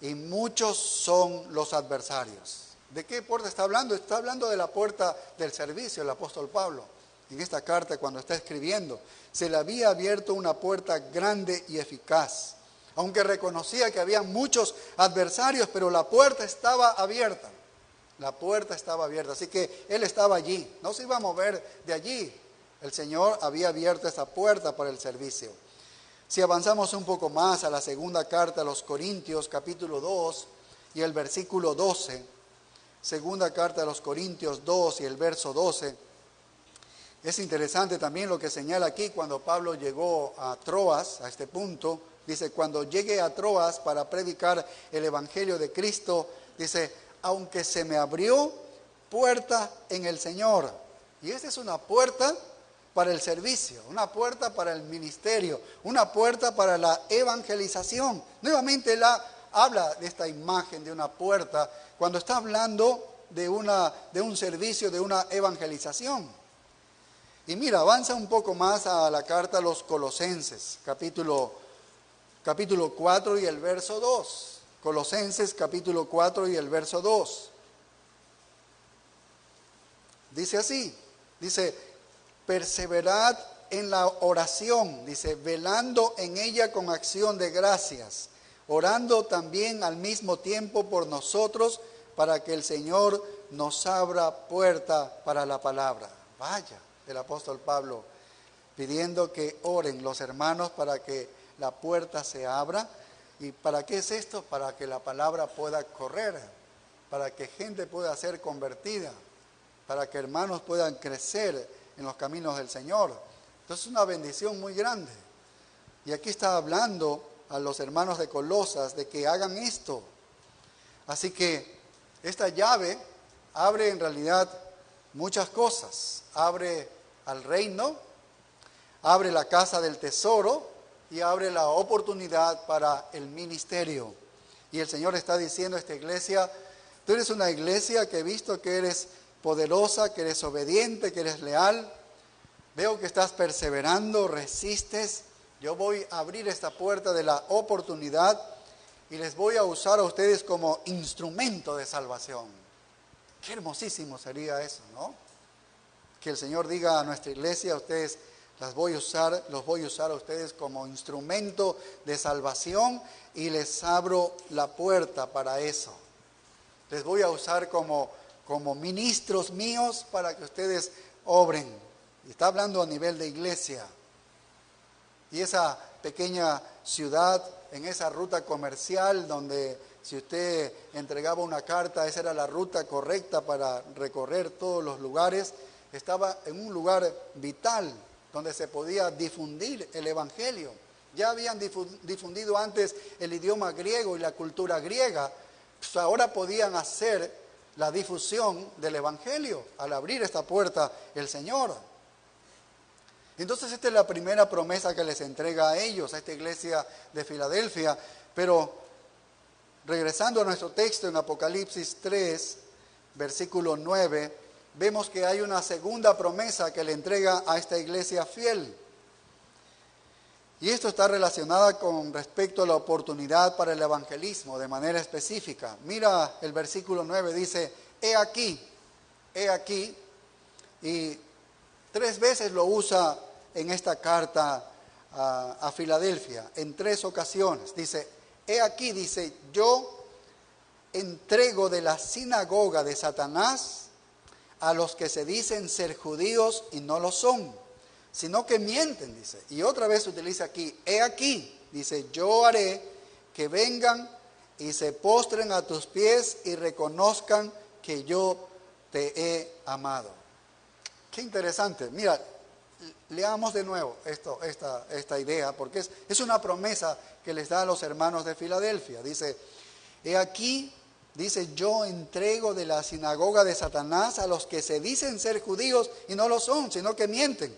y muchos son los adversarios. ¿De qué puerta está hablando? Está hablando de la puerta del servicio, el apóstol Pablo. En esta carta, cuando está escribiendo, se le había abierto una puerta grande y eficaz. Aunque reconocía que había muchos adversarios, pero la puerta estaba abierta. La puerta estaba abierta, así que él estaba allí, no se iba a mover de allí. El Señor había abierto esa puerta para el servicio. Si avanzamos un poco más a la segunda carta a los Corintios, capítulo 2 y el versículo 12, segunda carta a los Corintios 2 y el verso 12, es interesante también lo que señala aquí cuando Pablo llegó a Troas, a este punto, dice, cuando llegué a Troas para predicar el Evangelio de Cristo, dice, aunque se me abrió puerta en el Señor. Y esta es una puerta para el servicio, una puerta para el ministerio, una puerta para la evangelización. Nuevamente él habla de esta imagen de una puerta cuando está hablando de un servicio, de una evangelización. Y mira, avanza un poco más a la carta a los Colosenses, capítulo 4 y el verso 2. Colosenses capítulo 4 y el verso 2. Dice así, dice, perseverad en la oración, dice, velando en ella con acción de gracias, orando también al mismo tiempo por nosotros, para que el Señor nos abra puerta para la palabra. Vaya, el apóstol Pablo pidiendo que oren los hermanos para que la puerta se abra. ¿Y para qué es esto? Para que la palabra pueda correr, para que gente pueda ser convertida, para que hermanos puedan crecer en los caminos del Señor. Entonces es una bendición muy grande. Y aquí está hablando a los hermanos de Colosas de que hagan esto. Así que esta llave abre en realidad muchas cosas. Abre al reino, abre la casa del tesoro y abre la oportunidad para el ministerio. Y el Señor está diciendo a esta iglesia, tú eres una iglesia que he visto que eres poderosa, que eres obediente, que eres leal. Veo que estás perseverando, resistes. Yo voy a abrir esta puerta de la oportunidad y les voy a usar a ustedes como instrumento de salvación. Qué hermosísimo sería eso, ¿no? Que el Señor diga a nuestra iglesia, a ustedes los voy a usar a ustedes como instrumento de salvación y les abro la puerta para eso. Les voy a usar como ministros míos para que ustedes obren. Y está hablando a nivel de iglesia. Y esa pequeña ciudad, en esa ruta comercial donde si usted entregaba una carta, esa era la ruta correcta para recorrer todos los lugares, estaba en un lugar vital donde se podía difundir el evangelio. Ya habían difundido antes el idioma griego y la cultura griega, pues ahora podían hacer la difusión del evangelio al abrir esta puerta el Señor. Entonces esta es la primera promesa que les entrega a ellos, a esta iglesia de Filadelfia. Pero regresando a nuestro texto en Apocalipsis 3, versículo 9, vemos que hay una segunda promesa que le entrega a esta iglesia fiel. Y esto está relacionada con respecto a la oportunidad para el evangelismo de manera específica. Mira el versículo 9, dice, he aquí, y 3 veces lo usa en esta carta a Filadelfia, en 3 ocasiones. Dice, he aquí, dice, yo entrego de la sinagoga de Satanás a los que se dicen ser judíos y no lo son, sino que mienten, dice. Y otra vez utiliza aquí, he aquí, dice, yo haré que vengan y se postren a tus pies y reconozcan que yo te he amado. Qué interesante. Mira, leamos de nuevo esta idea, porque es una promesa que les da a los hermanos de Filadelfia. Dice, he aquí, dice, yo entrego de la sinagoga de Satanás a los que se dicen ser judíos y no lo son, sino que mienten.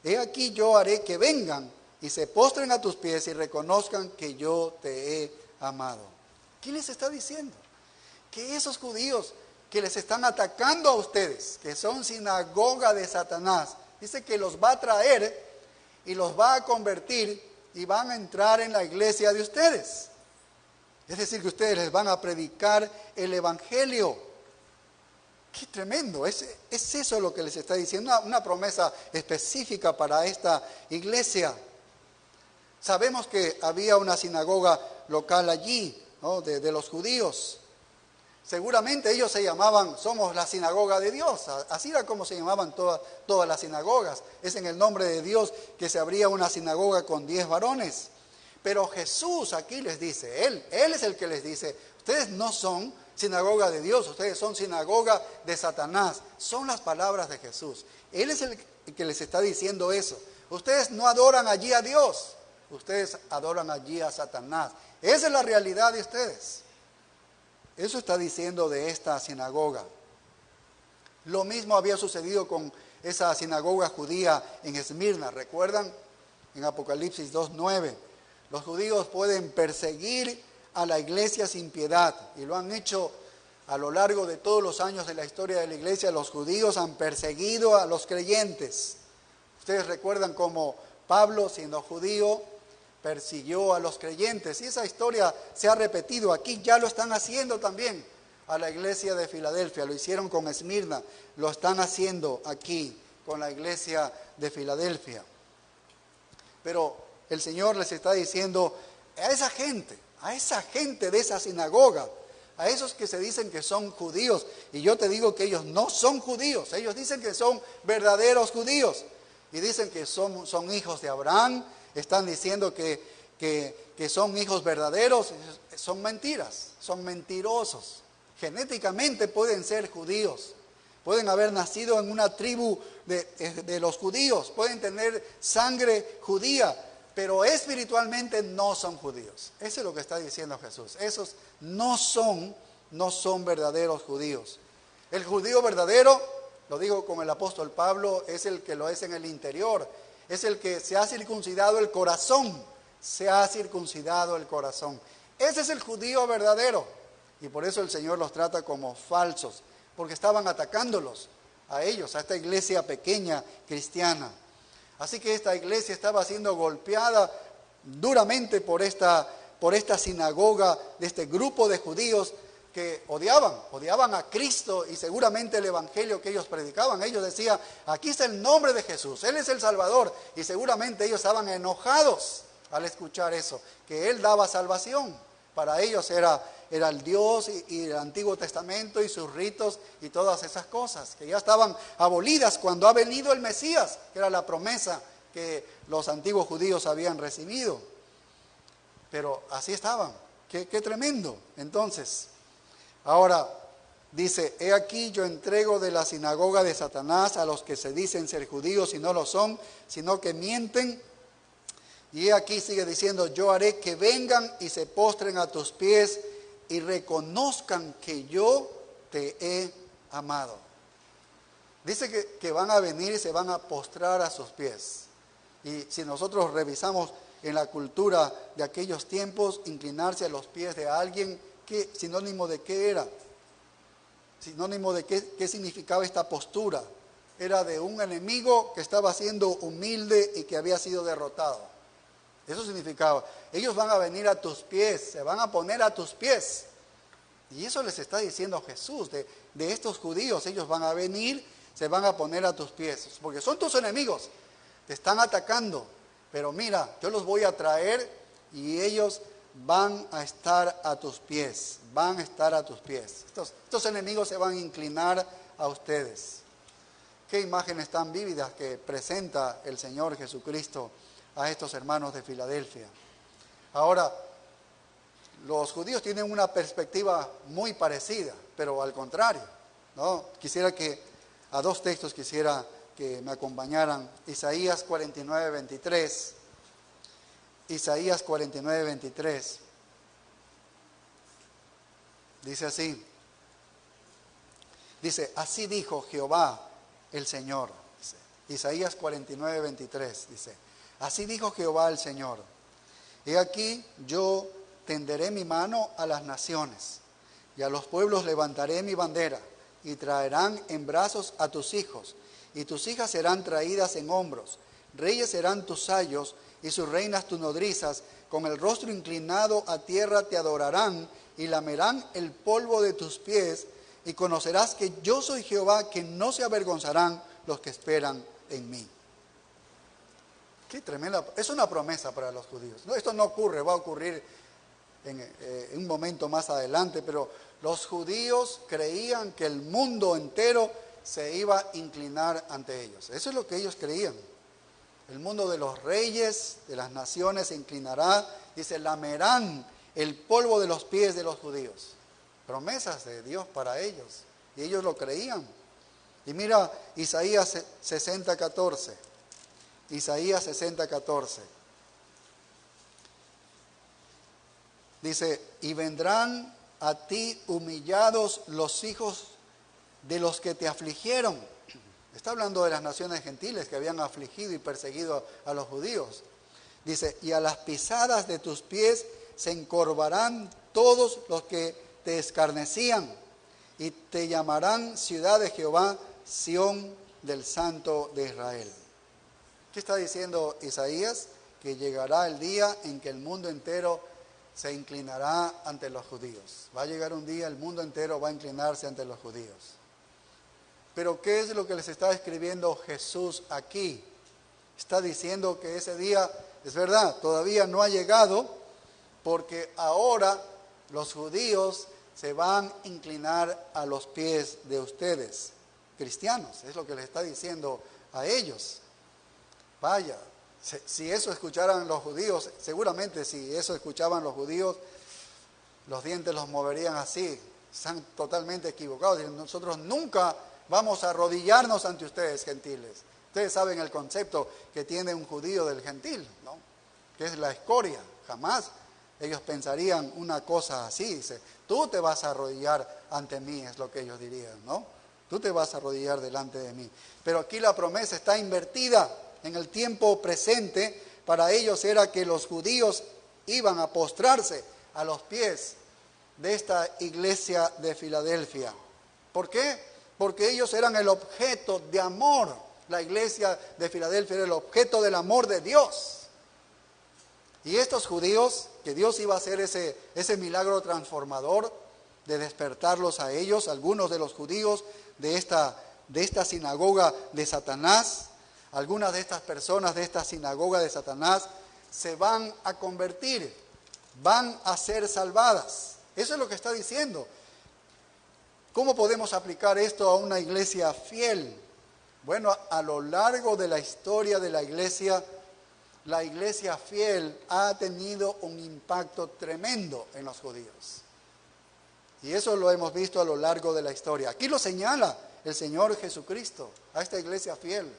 He aquí yo haré que vengan y se postren a tus pies y reconozcan que yo te he amado. ¿Quién les está diciendo? Que esos judíos que les están atacando a ustedes, que son sinagoga de Satanás, dice que los va a traer y los va a convertir y van a entrar en la iglesia de ustedes. Es decir, que ustedes les van a predicar el evangelio. ¡Qué tremendo! Es eso lo que les está diciendo, una promesa específica para esta iglesia. Sabemos que había una sinagoga local allí, ¿no? de los judíos. Seguramente ellos se llamaban, somos la sinagoga de Dios. Así era como se llamaban todas las sinagogas. Es en el nombre de Dios que se abría una sinagoga con 10 varones. Pero Jesús aquí les dice, Él es el que les dice, ustedes no son sinagoga de Dios, ustedes son sinagoga de Satanás. Son las palabras de Jesús. Él es el que les está diciendo eso. Ustedes no adoran allí a Dios, ustedes adoran allí a Satanás. Esa es la realidad de ustedes. Eso está diciendo de esta sinagoga. Lo mismo había sucedido con esa sinagoga judía en Esmirna. ¿Recuerdan? En Apocalipsis 2:9. Los judíos pueden perseguir a la iglesia sin piedad. Y lo han hecho a lo largo de todos los años de la historia de la iglesia. Los judíos han perseguido a los creyentes. Ustedes recuerdan cómo Pablo, siendo judío, persiguió a los creyentes. Y esa historia se ha repetido aquí, ya lo están haciendo también a la iglesia de Filadelfia. Lo hicieron con Esmirna, lo están haciendo aquí con la iglesia de Filadelfia. Pero el Señor les está diciendo a esa gente de esa sinagoga, a esos que se dicen que son judíos, y yo te digo que ellos no son judíos, ellos dicen que son verdaderos judíos, y dicen que son hijos de Abraham, están diciendo que son hijos verdaderos, son mentiras, son mentirosos. Genéticamente pueden ser judíos, pueden haber nacido en una tribu de los judíos, pueden tener sangre judía, pero espiritualmente no son judíos. Eso es lo que está diciendo Jesús. Esos no son verdaderos judíos. El judío verdadero, lo digo con el apóstol Pablo, es el que lo es en el interior, es el que se ha circuncidado el corazón, se ha circuncidado el corazón. Ese es el judío verdadero. Y por eso el Señor los trata como falsos, porque estaban atacándolos a ellos, a esta iglesia pequeña cristiana. Así que esta iglesia estaba siendo golpeada duramente por esta sinagoga de este grupo de judíos que odiaban a Cristo y seguramente el evangelio que ellos predicaban. Ellos decían, aquí está el nombre de Jesús, Él es el Salvador, y seguramente ellos estaban enojados al escuchar eso, que Él daba salvación. Para ellos era el Dios y el Antiguo Testamento y sus ritos y todas esas cosas, que ya estaban abolidas cuando ha venido el Mesías, que era la promesa que los antiguos judíos habían recibido. Pero así estaban, qué tremendo. Entonces, ahora dice, he aquí yo entrego de la sinagoga de Satanás a los que se dicen ser judíos y no lo son, sino que mienten. Y aquí sigue diciendo, yo haré que vengan y se postren a tus pies y reconozcan que yo te he amado. Dice que van a venir y se van a postrar a sus pies. Y si nosotros revisamos en la cultura de aquellos tiempos, inclinarse a los pies de alguien, sinónimo de qué era, sinónimo de qué significaba esta postura. Era de un enemigo que estaba siendo humilde y que había sido derrotado. Eso significaba, ellos van a venir a tus pies, se van a poner a tus pies. Y eso les está diciendo Jesús, de estos judíos, ellos van a venir, se van a poner a tus pies, porque son tus enemigos, te están atacando. Pero mira, yo los voy a traer y ellos van a estar a tus pies, van a estar a tus pies. Estos enemigos se van a inclinar a ustedes. Qué imágenes tan vívidas que presenta el Señor Jesucristo a estos hermanos de Filadelfia. Ahora, los judíos tienen una perspectiva muy parecida, pero al contrario, ¿no? Quisiera a dos textos quisiera que me acompañaran. Isaías 49:23. Isaías 49:23. Dice así. Dice, así dijo Jehová el Señor. Dice, Isaías 49:23 dice, así dijo Jehová el Señor, he aquí yo tenderé mi mano a las naciones, y a los pueblos levantaré mi bandera, y traerán en brazos a tus hijos, y tus hijas serán traídas en hombros, reyes serán tus sayos, y sus reinas tus nodrizas, con el rostro inclinado a tierra te adorarán, y lamerán el polvo de tus pies, y conocerás que yo soy Jehová, que no se avergonzarán los que esperan en mí. Qué tremenda, es una promesa para los judíos. No, esto no ocurre, va a ocurrir en un momento más adelante, pero los judíos creían que el mundo entero se iba a inclinar ante ellos. Eso es lo que ellos creían. El mundo de los reyes, de las naciones se inclinará, dice, lamerán el polvo de los pies de los judíos. Promesas de Dios para ellos, y ellos lo creían. Y mira Isaías 60:14. Isaías 60:14. Dice, y vendrán a ti humillados los hijos de los que te afligieron. Está hablando de las naciones gentiles que habían afligido y perseguido a los judíos. Dice, y a las pisadas de tus pies se encorvarán todos los que te escarnecían, y te llamarán ciudad de Jehová, Sión del Santo de Israel. ¿Qué está diciendo Isaías? que llegará el día en que el mundo entero se inclinará ante los judíos. Va a llegar un día, el mundo entero va a inclinarse ante los judíos. Pero ¿qué es lo que les está escribiendo Jesús aquí? Está diciendo que ese día, es verdad, todavía no ha llegado, porque ahora los judíos se van a inclinar a los pies de ustedes, cristianos. Es lo que les está diciendo a ellos. Vaya, si eso escucharan los judíos, seguramente si eso escuchaban los judíos, los dientes los moverían así. Están totalmente equivocados. Nosotros nunca vamos a arrodillarnos ante ustedes, gentiles. Ustedes saben el concepto que tiene un judío del gentil, ¿no? Que es la escoria. Jamás ellos pensarían una cosa así. Dice, tú te vas a arrodillar ante mí, es lo que ellos dirían, ¿no? Tú te vas a arrodillar delante de mí. Pero aquí la promesa está invertida. En el tiempo presente, para ellos era que los judíos iban a postrarse a los pies de esta iglesia de Filadelfia. ¿Por qué? Porque ellos eran el objeto de amor. La iglesia de Filadelfia era el objeto del amor de Dios. Y estos judíos, que Dios iba a hacer ese milagro transformador de despertarlos a ellos, algunos de los judíos de esta sinagoga de Satanás, algunas de estas personas de esta sinagoga de Satanás se van a convertir, van a ser salvadas. Eso es lo que está diciendo. ¿Cómo podemos aplicar esto a una iglesia fiel? Bueno, a lo largo de la historia de la iglesia fiel ha tenido un impacto tremendo en los judíos. Y eso lo hemos visto a lo largo de la historia. Aquí lo señala el Señor Jesucristo a esta iglesia fiel.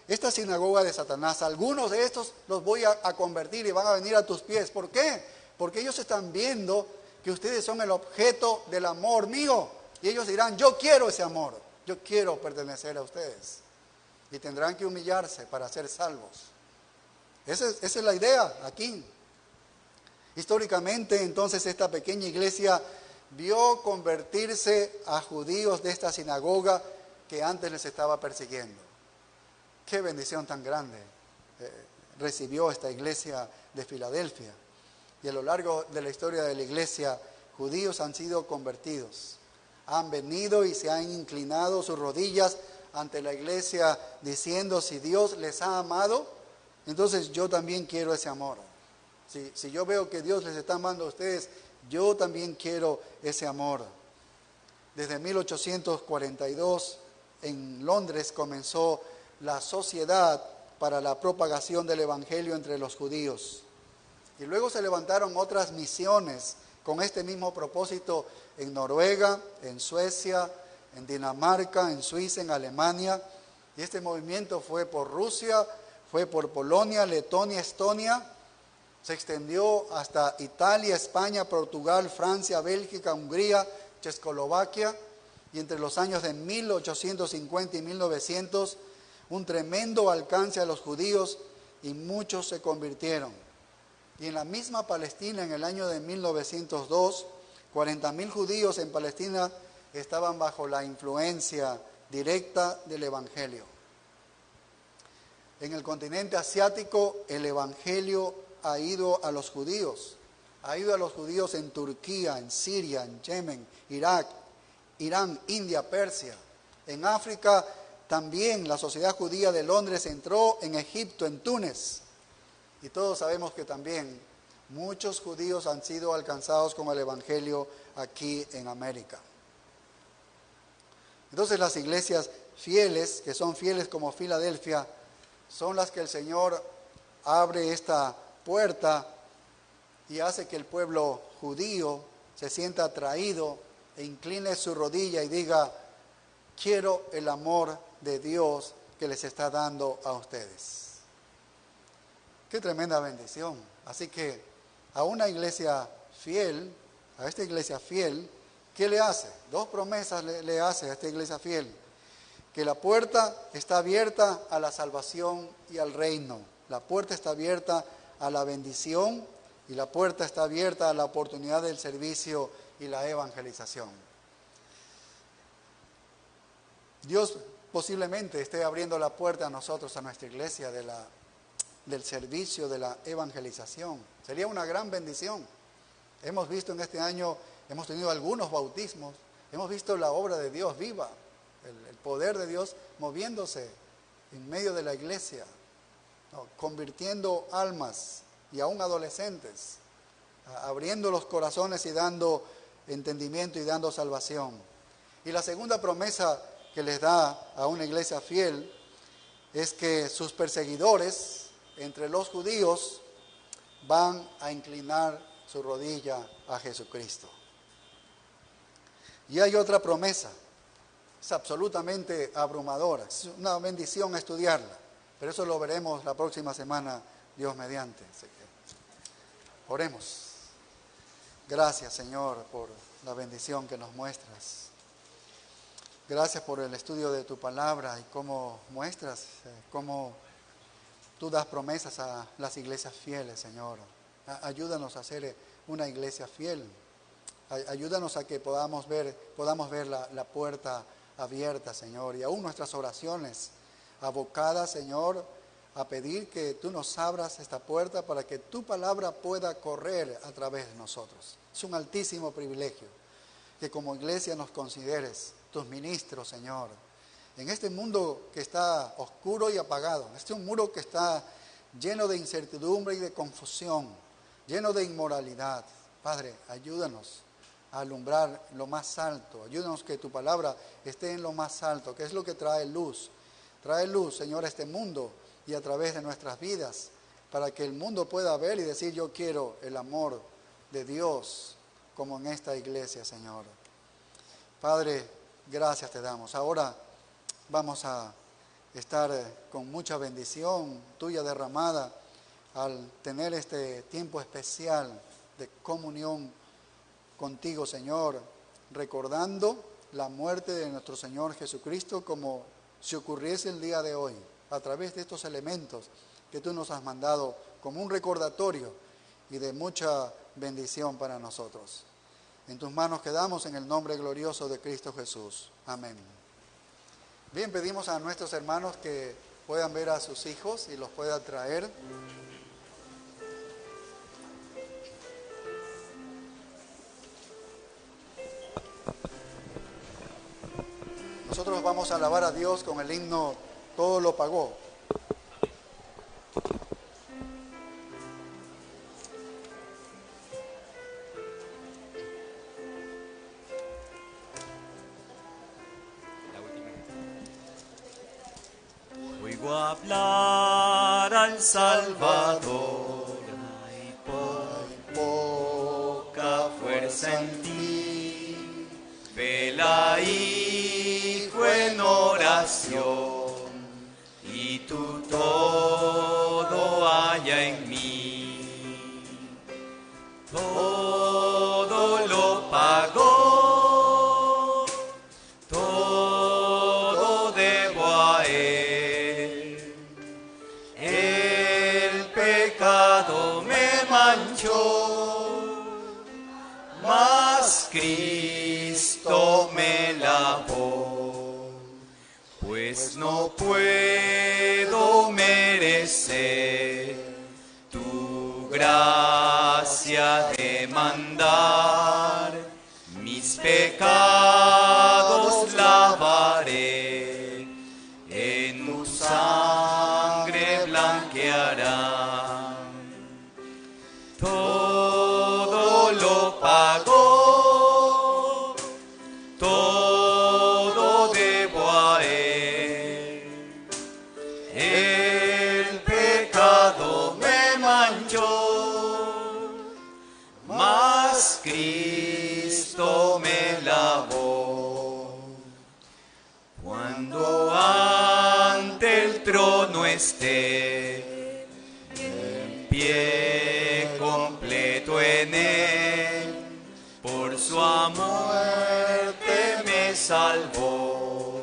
Esta sinagoga de Satanás, algunos de estos los voy a convertir y van a venir a tus pies. ¿Por qué? Porque ellos están viendo que ustedes son el objeto del amor mío. Y ellos dirán, yo quiero ese amor, yo quiero pertenecer a ustedes. Y tendrán que humillarse para ser salvos. Esa es la idea aquí. Históricamente, entonces, esta pequeña iglesia vio convertirse a judíos de esta sinagoga que antes les estaba persiguiendo. Qué bendición tan grande recibió esta iglesia de Filadelfia. Y a lo largo de la historia de la iglesia, judíos han sido convertidos. Han venido y se han inclinado sus rodillas ante la iglesia diciendo, si Dios les ha amado, entonces yo también quiero ese amor. Si yo veo que Dios les está amando a ustedes, yo también quiero ese amor. Desde 1842 en Londres comenzó la Sociedad para la Propagación del Evangelio entre los judíos. Y luego se levantaron otras misiones con este mismo propósito en Noruega, en Suecia, en Dinamarca, en Suiza, en Alemania. Y este movimiento fue por Rusia, fue por Polonia, Letonia, Estonia. Se extendió hasta Italia, España, Portugal, Francia, Bélgica, Hungría, Checoslovaquia. Y entre los años de 1850 y 1900, un tremendo alcance a los judíos y muchos se convirtieron. Y en la misma Palestina, en el año de 1902, 40,000 judíos en Palestina estaban bajo la influencia directa del Evangelio. En el continente asiático, el Evangelio ha ido a los judíos. Ha ido a los judíos en Turquía, en Siria, en Yemen, Irak, Irán, India, Persia. En África también la sociedad judía de Londres entró, en Egipto, en Túnez. Y todos sabemos que también muchos judíos han sido alcanzados con el Evangelio aquí en América. Entonces las iglesias fieles, que son fieles como Filadelfia, son las que el Señor abre esta puerta y hace que el pueblo judío se sienta atraído e incline su rodilla y diga, quiero el amor de Dios que les está dando a ustedes. Qué tremenda bendición. Así que a una iglesia fiel, a esta iglesia fiel, ¿qué le hace? Dos promesas le hace a esta iglesia fiel. Que la puerta está abierta a la salvación y al reino. La puerta está abierta a la bendición y la puerta está abierta a la oportunidad del servicio y la evangelización. Dios posiblemente esté abriendo la puerta a nosotros, a nuestra iglesia, de del servicio de la evangelización. Sería una gran bendición. Hemos visto en este año, hemos tenido algunos bautismos, hemos visto la obra de Dios viva, el poder de Dios moviéndose en medio de la iglesia, ¿no? Convirtiendo almas y aún adolescentes, abriendo los corazones y dando entendimiento y dando salvación. Y la segunda promesa que les da a una iglesia fiel es que sus perseguidores entre los judíos van a inclinar su rodilla a Jesucristo. Y hay otra promesa, es absolutamente abrumadora, es una bendición estudiarla, pero eso lo veremos la próxima semana, Dios mediante. Así que oremos. Gracias, Señor, por la bendición que nos muestras. Gracias por el estudio de tu palabra y cómo muestras, cómo tú das promesas a las iglesias fieles, Señor. Ayúdanos a ser una iglesia fiel. Ayúdanos a que podamos ver la puerta abierta, Señor, y aún nuestras oraciones abocadas, Señor, a pedir que tú nos abras esta puerta para que tu palabra pueda correr a través de nosotros. Es un altísimo privilegio que como iglesia nos consideres tus ministros, Señor, en este mundo que está oscuro y apagado, en este mundo que está lleno de incertidumbre y de confusión, lleno de inmoralidad. Padre, ayúdanos a alumbrar lo más alto, ayúdanos que tu palabra esté en lo más alto, que es lo que trae luz. Trae luz, Señor, a este mundo y a través de nuestras vidas, para que el mundo pueda ver y decir, yo quiero el amor de Dios, como en esta iglesia, Señor. Padre, gracias te damos. Ahora vamos a estar con mucha bendición tuya derramada al tener este tiempo especial de comunión contigo, Señor, recordando la muerte de nuestro Señor Jesucristo como si ocurriese el día de hoy, a través de estos elementos que tú nos has mandado como un recordatorio y de mucha bendición para nosotros. En tus manos quedamos en el nombre glorioso de Cristo Jesús. Amén. Bien, pedimos a nuestros hermanos que puedan ver a sus hijos y los puedan traer. Nosotros vamos a alabar a Dios con el himno Todo lo pagó. Oigo hablar al Salvador, hay poca fuerza en ti, vela hijo en oración, y tú todo haya en mí, todo lo pagó, todo debo a él, el pecado me manchó, mas Cristo me lavó, pues no puedo merecer tu gracia demandar, mis pecados lavaré, en tu sangre blanquearán. Todo lo pagó, todo debo a él, el pecado me manchó, mas Cristo me lavó. Cuando ante el trono esté, en pie completo en él, por su amor me salvó,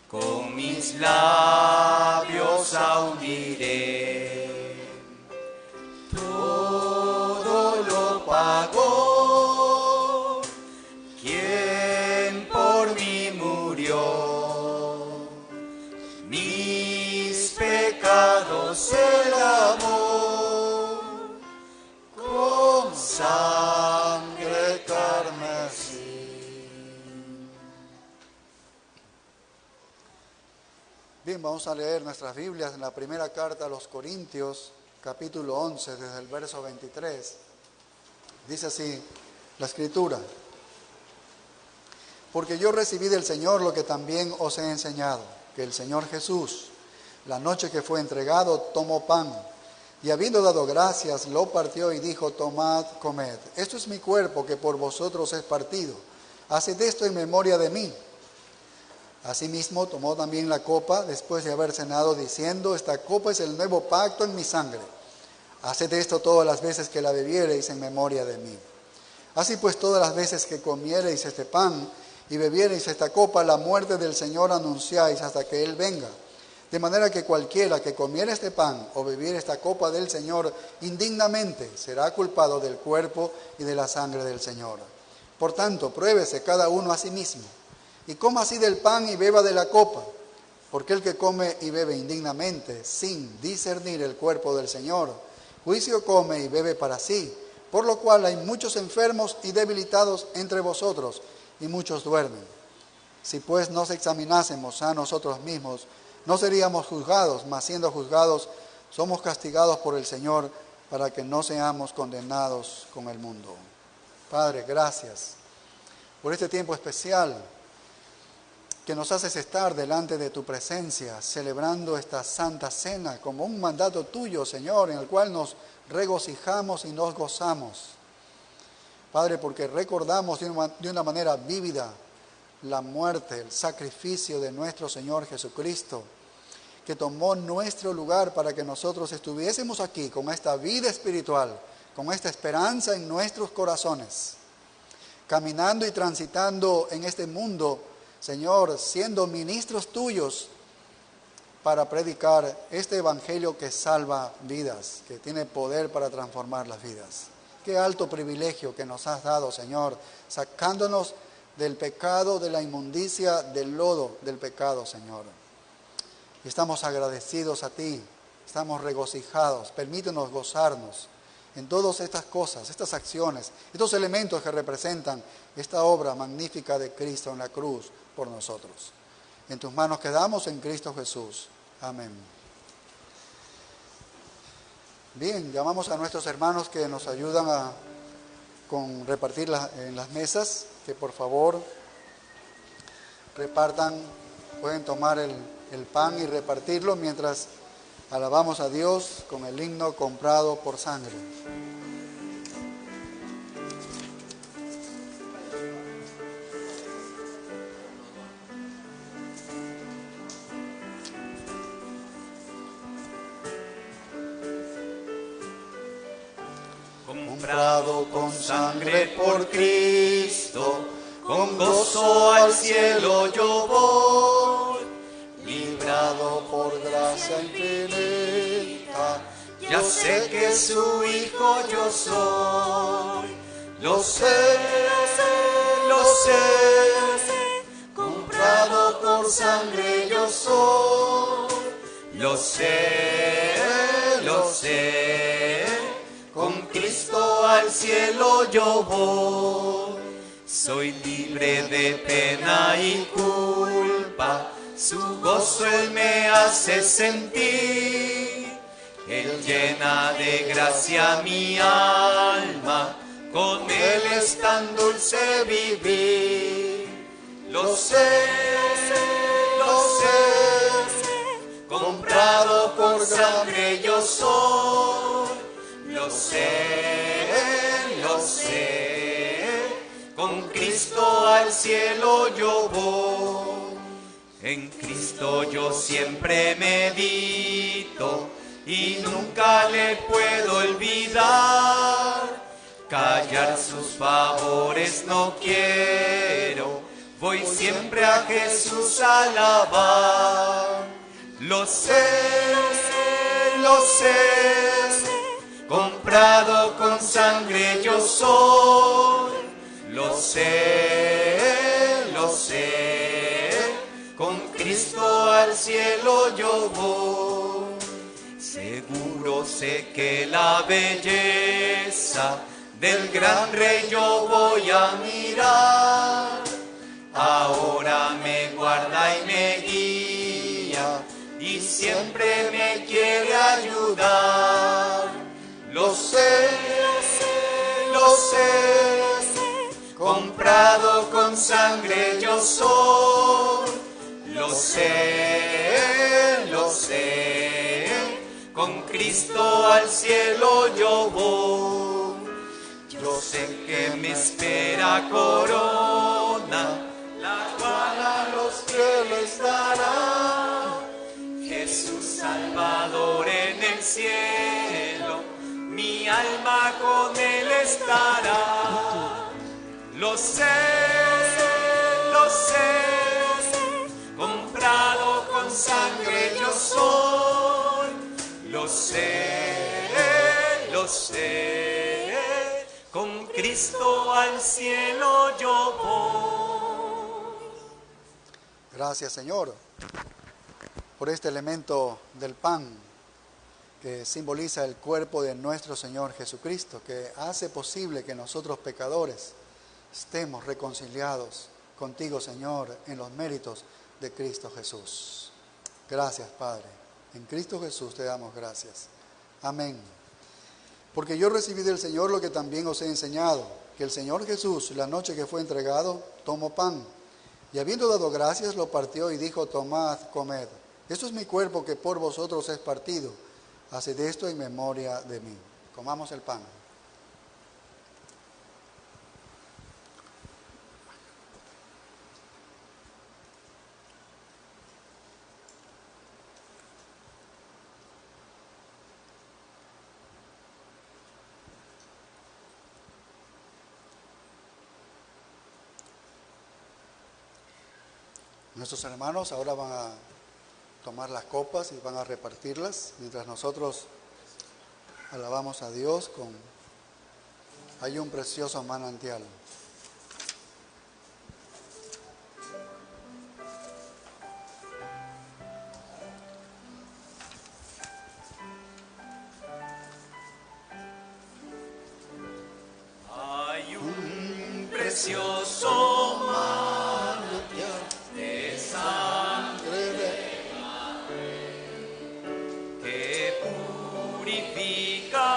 con mis labios aún diré, todo lo pagó, quien por mí murió, mis pecados se lavó, Bien, vamos a leer nuestras Biblias en la primera carta a los Corintios, capítulo 11, desde el verso 23. Dice así la Escritura: porque yo recibí del Señor lo que también os he enseñado, que el Señor Jesús, la noche que fue entregado, tomó pan, y habiendo dado gracias, lo partió y dijo: tomad, comed, esto es mi cuerpo que por vosotros es partido, haced esto en memoria de mí. Asimismo tomó también la copa después de haber cenado, diciendo: esta copa es el nuevo pacto en mi sangre, haced esto todas las veces que la bebiereis en memoria de mí. Así pues, todas las veces que comiereis este pan y bebiereis esta copa, la muerte del Señor anunciáis hasta que Él venga. De manera que cualquiera que comiere este pan o bebiere esta copa del Señor indignamente será culpado del cuerpo y de la sangre del Señor. Por tanto, pruébese cada uno a sí mismo, y coma así del pan y beba de la copa, porque el que come y bebe indignamente, sin discernir el cuerpo del Señor, juicio come y bebe para sí, por lo cual hay muchos enfermos y debilitados entre vosotros, y muchos duermen. Si pues nos examinásemos a nosotros mismos, no seríamos juzgados, mas siendo juzgados, somos castigados por el Señor, para que no seamos condenados con el mundo. Padre, gracias por este tiempo especial que nos haces estar delante de tu presencia, celebrando esta santa cena como un mandato tuyo, Señor, en el cual nos regocijamos y nos gozamos. Padre, porque recordamos de una manera vívida la muerte, el sacrificio de nuestro Señor Jesucristo, que tomó nuestro lugar para que nosotros estuviésemos aquí con esta vida espiritual, con esta esperanza en nuestros corazones, caminando y transitando en este mundo, Señor, siendo ministros tuyos para predicar este evangelio que salva vidas, que tiene poder para transformar las vidas. Qué alto privilegio que nos has dado, Señor, sacándonos del pecado, de la inmundicia, del lodo del pecado, Señor. Y estamos agradecidos a ti, estamos regocijados. Permítenos gozarnos en todas estas cosas, estas acciones, estos elementos que representan esta obra magnífica de Cristo en la cruz por nosotros. En tus manos quedamos en Cristo Jesús. Amén. Bien, llamamos a nuestros hermanos que nos ayudan con repartir en las mesas, que por favor repartan, pueden tomar el pan y repartirlo mientras alabamos a Dios con el himno comprado por sangre. Comprado con sangre por Cristo, con gozo al cielo yo voy, librado por gracia infinita, ya sé que su hijo yo soy, lo sé, comprado por sangre yo soy, lo sé, con Cristo al cielo yo voy, soy libre de pena y culpa, su gozo Él me hace sentir, Él llena de gracia mi alma, con Él es tan dulce vivir, lo sé, comprado por sangre yo soy, lo sé, con Cristo al cielo yo voy. En Cristo yo siempre medito y nunca le puedo olvidar. Callar sus favores no quiero, voy siempre a Jesús a alabar. Lo sé, comprado con sangre yo soy. Lo sé, con Cristo al cielo yo voy. Seguro sé que la belleza del gran Rey yo voy a mirar. Ahora me guarda y me guía siempre me quiere ayudar. Lo sé, lo sé, comprado con sangre yo soy. Lo sé, con Cristo al cielo yo voy. Yo sé que me espera corona, la cual a los fieles dará. Jesús Salvador en el cielo, mi alma con él estará. Lo sé, comprado con sangre yo soy. Lo sé, con Cristo al cielo yo voy. Gracias, Señor, por este elemento del pan que simboliza el cuerpo de nuestro Señor Jesucristo, que hace posible que nosotros pecadores estemos reconciliados contigo, Señor, en los méritos de Cristo Jesús. Gracias, Padre. En Cristo Jesús te damos gracias. Amén. Porque yo recibí del Señor lo que también os he enseñado, que el Señor Jesús, la noche que fue entregado, tomó pan, y habiendo dado gracias, lo partió y dijo: tomad, comed. Esto es mi cuerpo que por vosotros es partido. Haced esto en memoria de mí. Comamos el pan. Nuestros hermanos ahora van a tomar las copas y van a repartirlas, mientras nosotros alabamos a Dios con... Hay un precioso manantial. Hay un precioso manantial de sangre que purifica,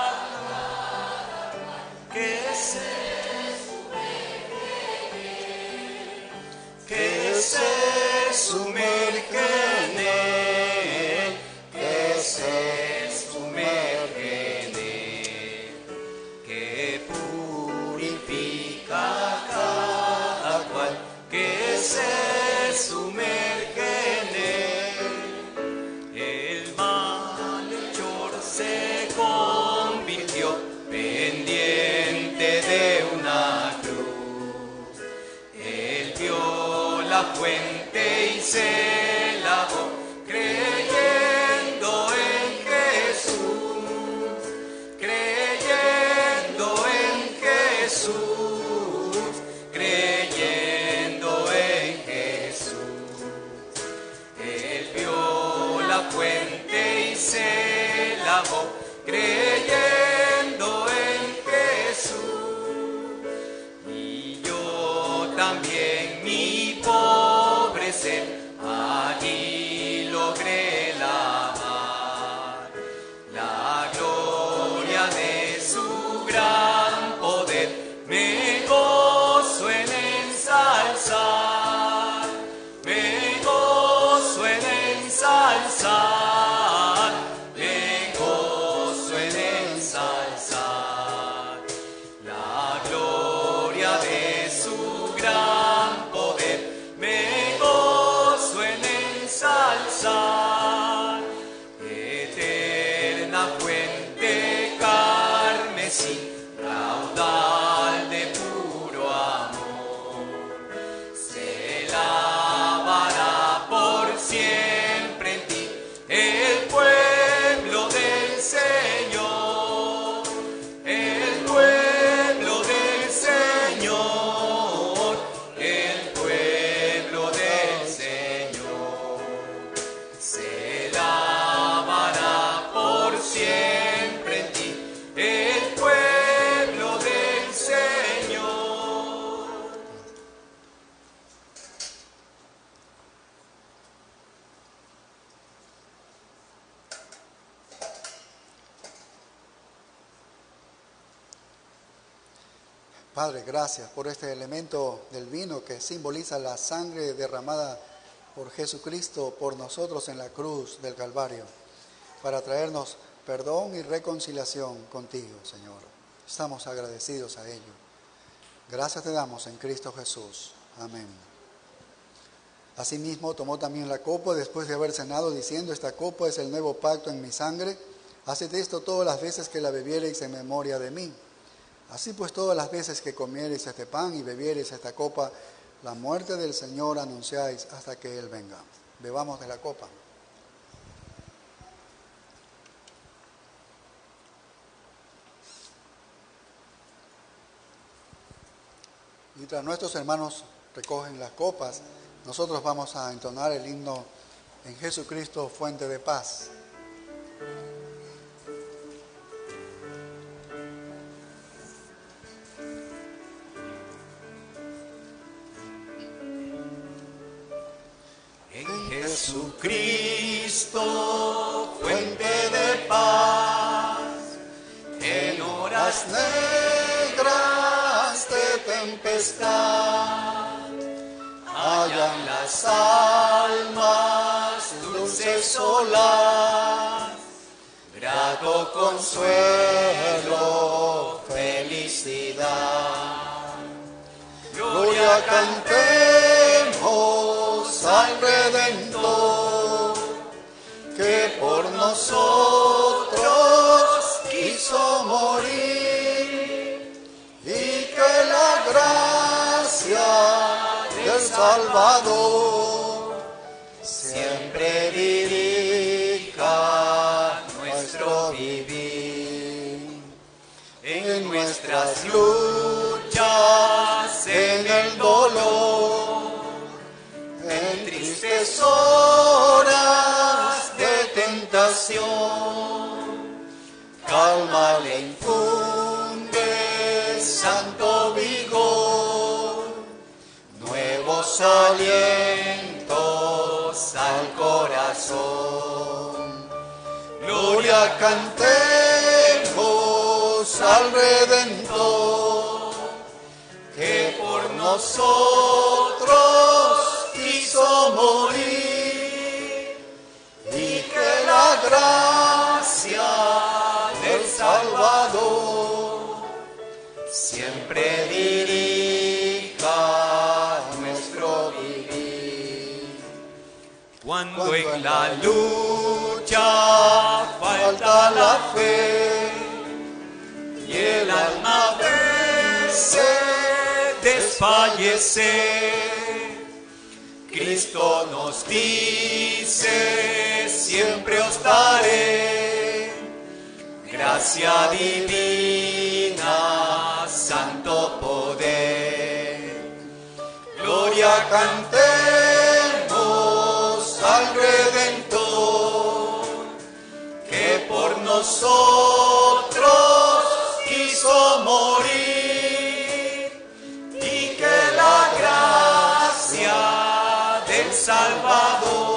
que se sumerge en él, que se sumerge en él, que purifica cada cual, que se sumerge en él. El malhechor se convirtió pendiente de una cruz. Él vio la fuente y se lavó, creyendo en Jesús, creyendo en Jesús, creyendo en Jesús. Él vio la fuente y se lavó, creyendo en Jesús. Y yo también, mi pobre ser, allí logré lavar la gloria de su gran poder. Me Padre, gracias por este elemento del vino que simboliza la sangre derramada por Jesucristo por nosotros en la cruz del Calvario, para traernos perdón y reconciliación contigo, Señor. Estamos agradecidos a ello. Gracias te damos en Cristo Jesús. Amén. Asimismo, tomó también la copa después de haber cenado, diciendo: esta copa es el nuevo pacto en mi sangre. Haced esto todas las veces que la bebiereis en memoria de mí. Así pues, todas las veces que comiereis este pan y bebiereis esta copa, la muerte del Señor anunciáis hasta que Él venga. Bebamos de la copa. Mientras nuestros hermanos recogen las copas, nosotros vamos a entonar el himno En Jesucristo, fuente de paz. En Jesucristo, fuente de paz, en horas negras de tempestad, hallan las almas dulce solar, grato consuelo, felicidad. Gloria cantemos al Redentor, que por nosotros quiso morir, y que la gracia del Salvador siempre dirija nuestro vivir. En nuestras luchas, en el dolor, en tristes horas de tentación, calma le infunde santo vigor, nuevos alientos al corazón. Gloria cantemos al Redentor, que por nosotros quiso morir, y que la gracia del Salvador siempre dirija nuestro vivir. Cuando en la lucha falta la fe y el alma vence desfallecer, Cristo nos dice: siempre os daré gracia divina, santo poder. Gloria cantemos al Redentor, que por nosotros quiso morir, y que la gracia del Salvador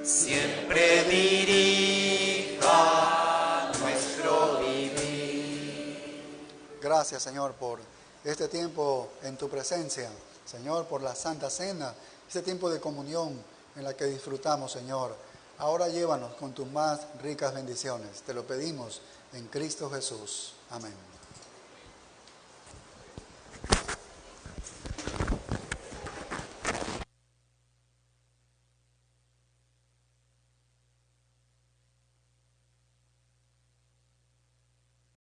siempre dirija nuestro vivir. Gracias, Señor, por este tiempo en tu presencia. Señor, por la Santa Cena, este tiempo de comunión en la que disfrutamos, Señor. Ahora llévanos con tus más ricas bendiciones. Te lo pedimos en Cristo Jesús. Amén.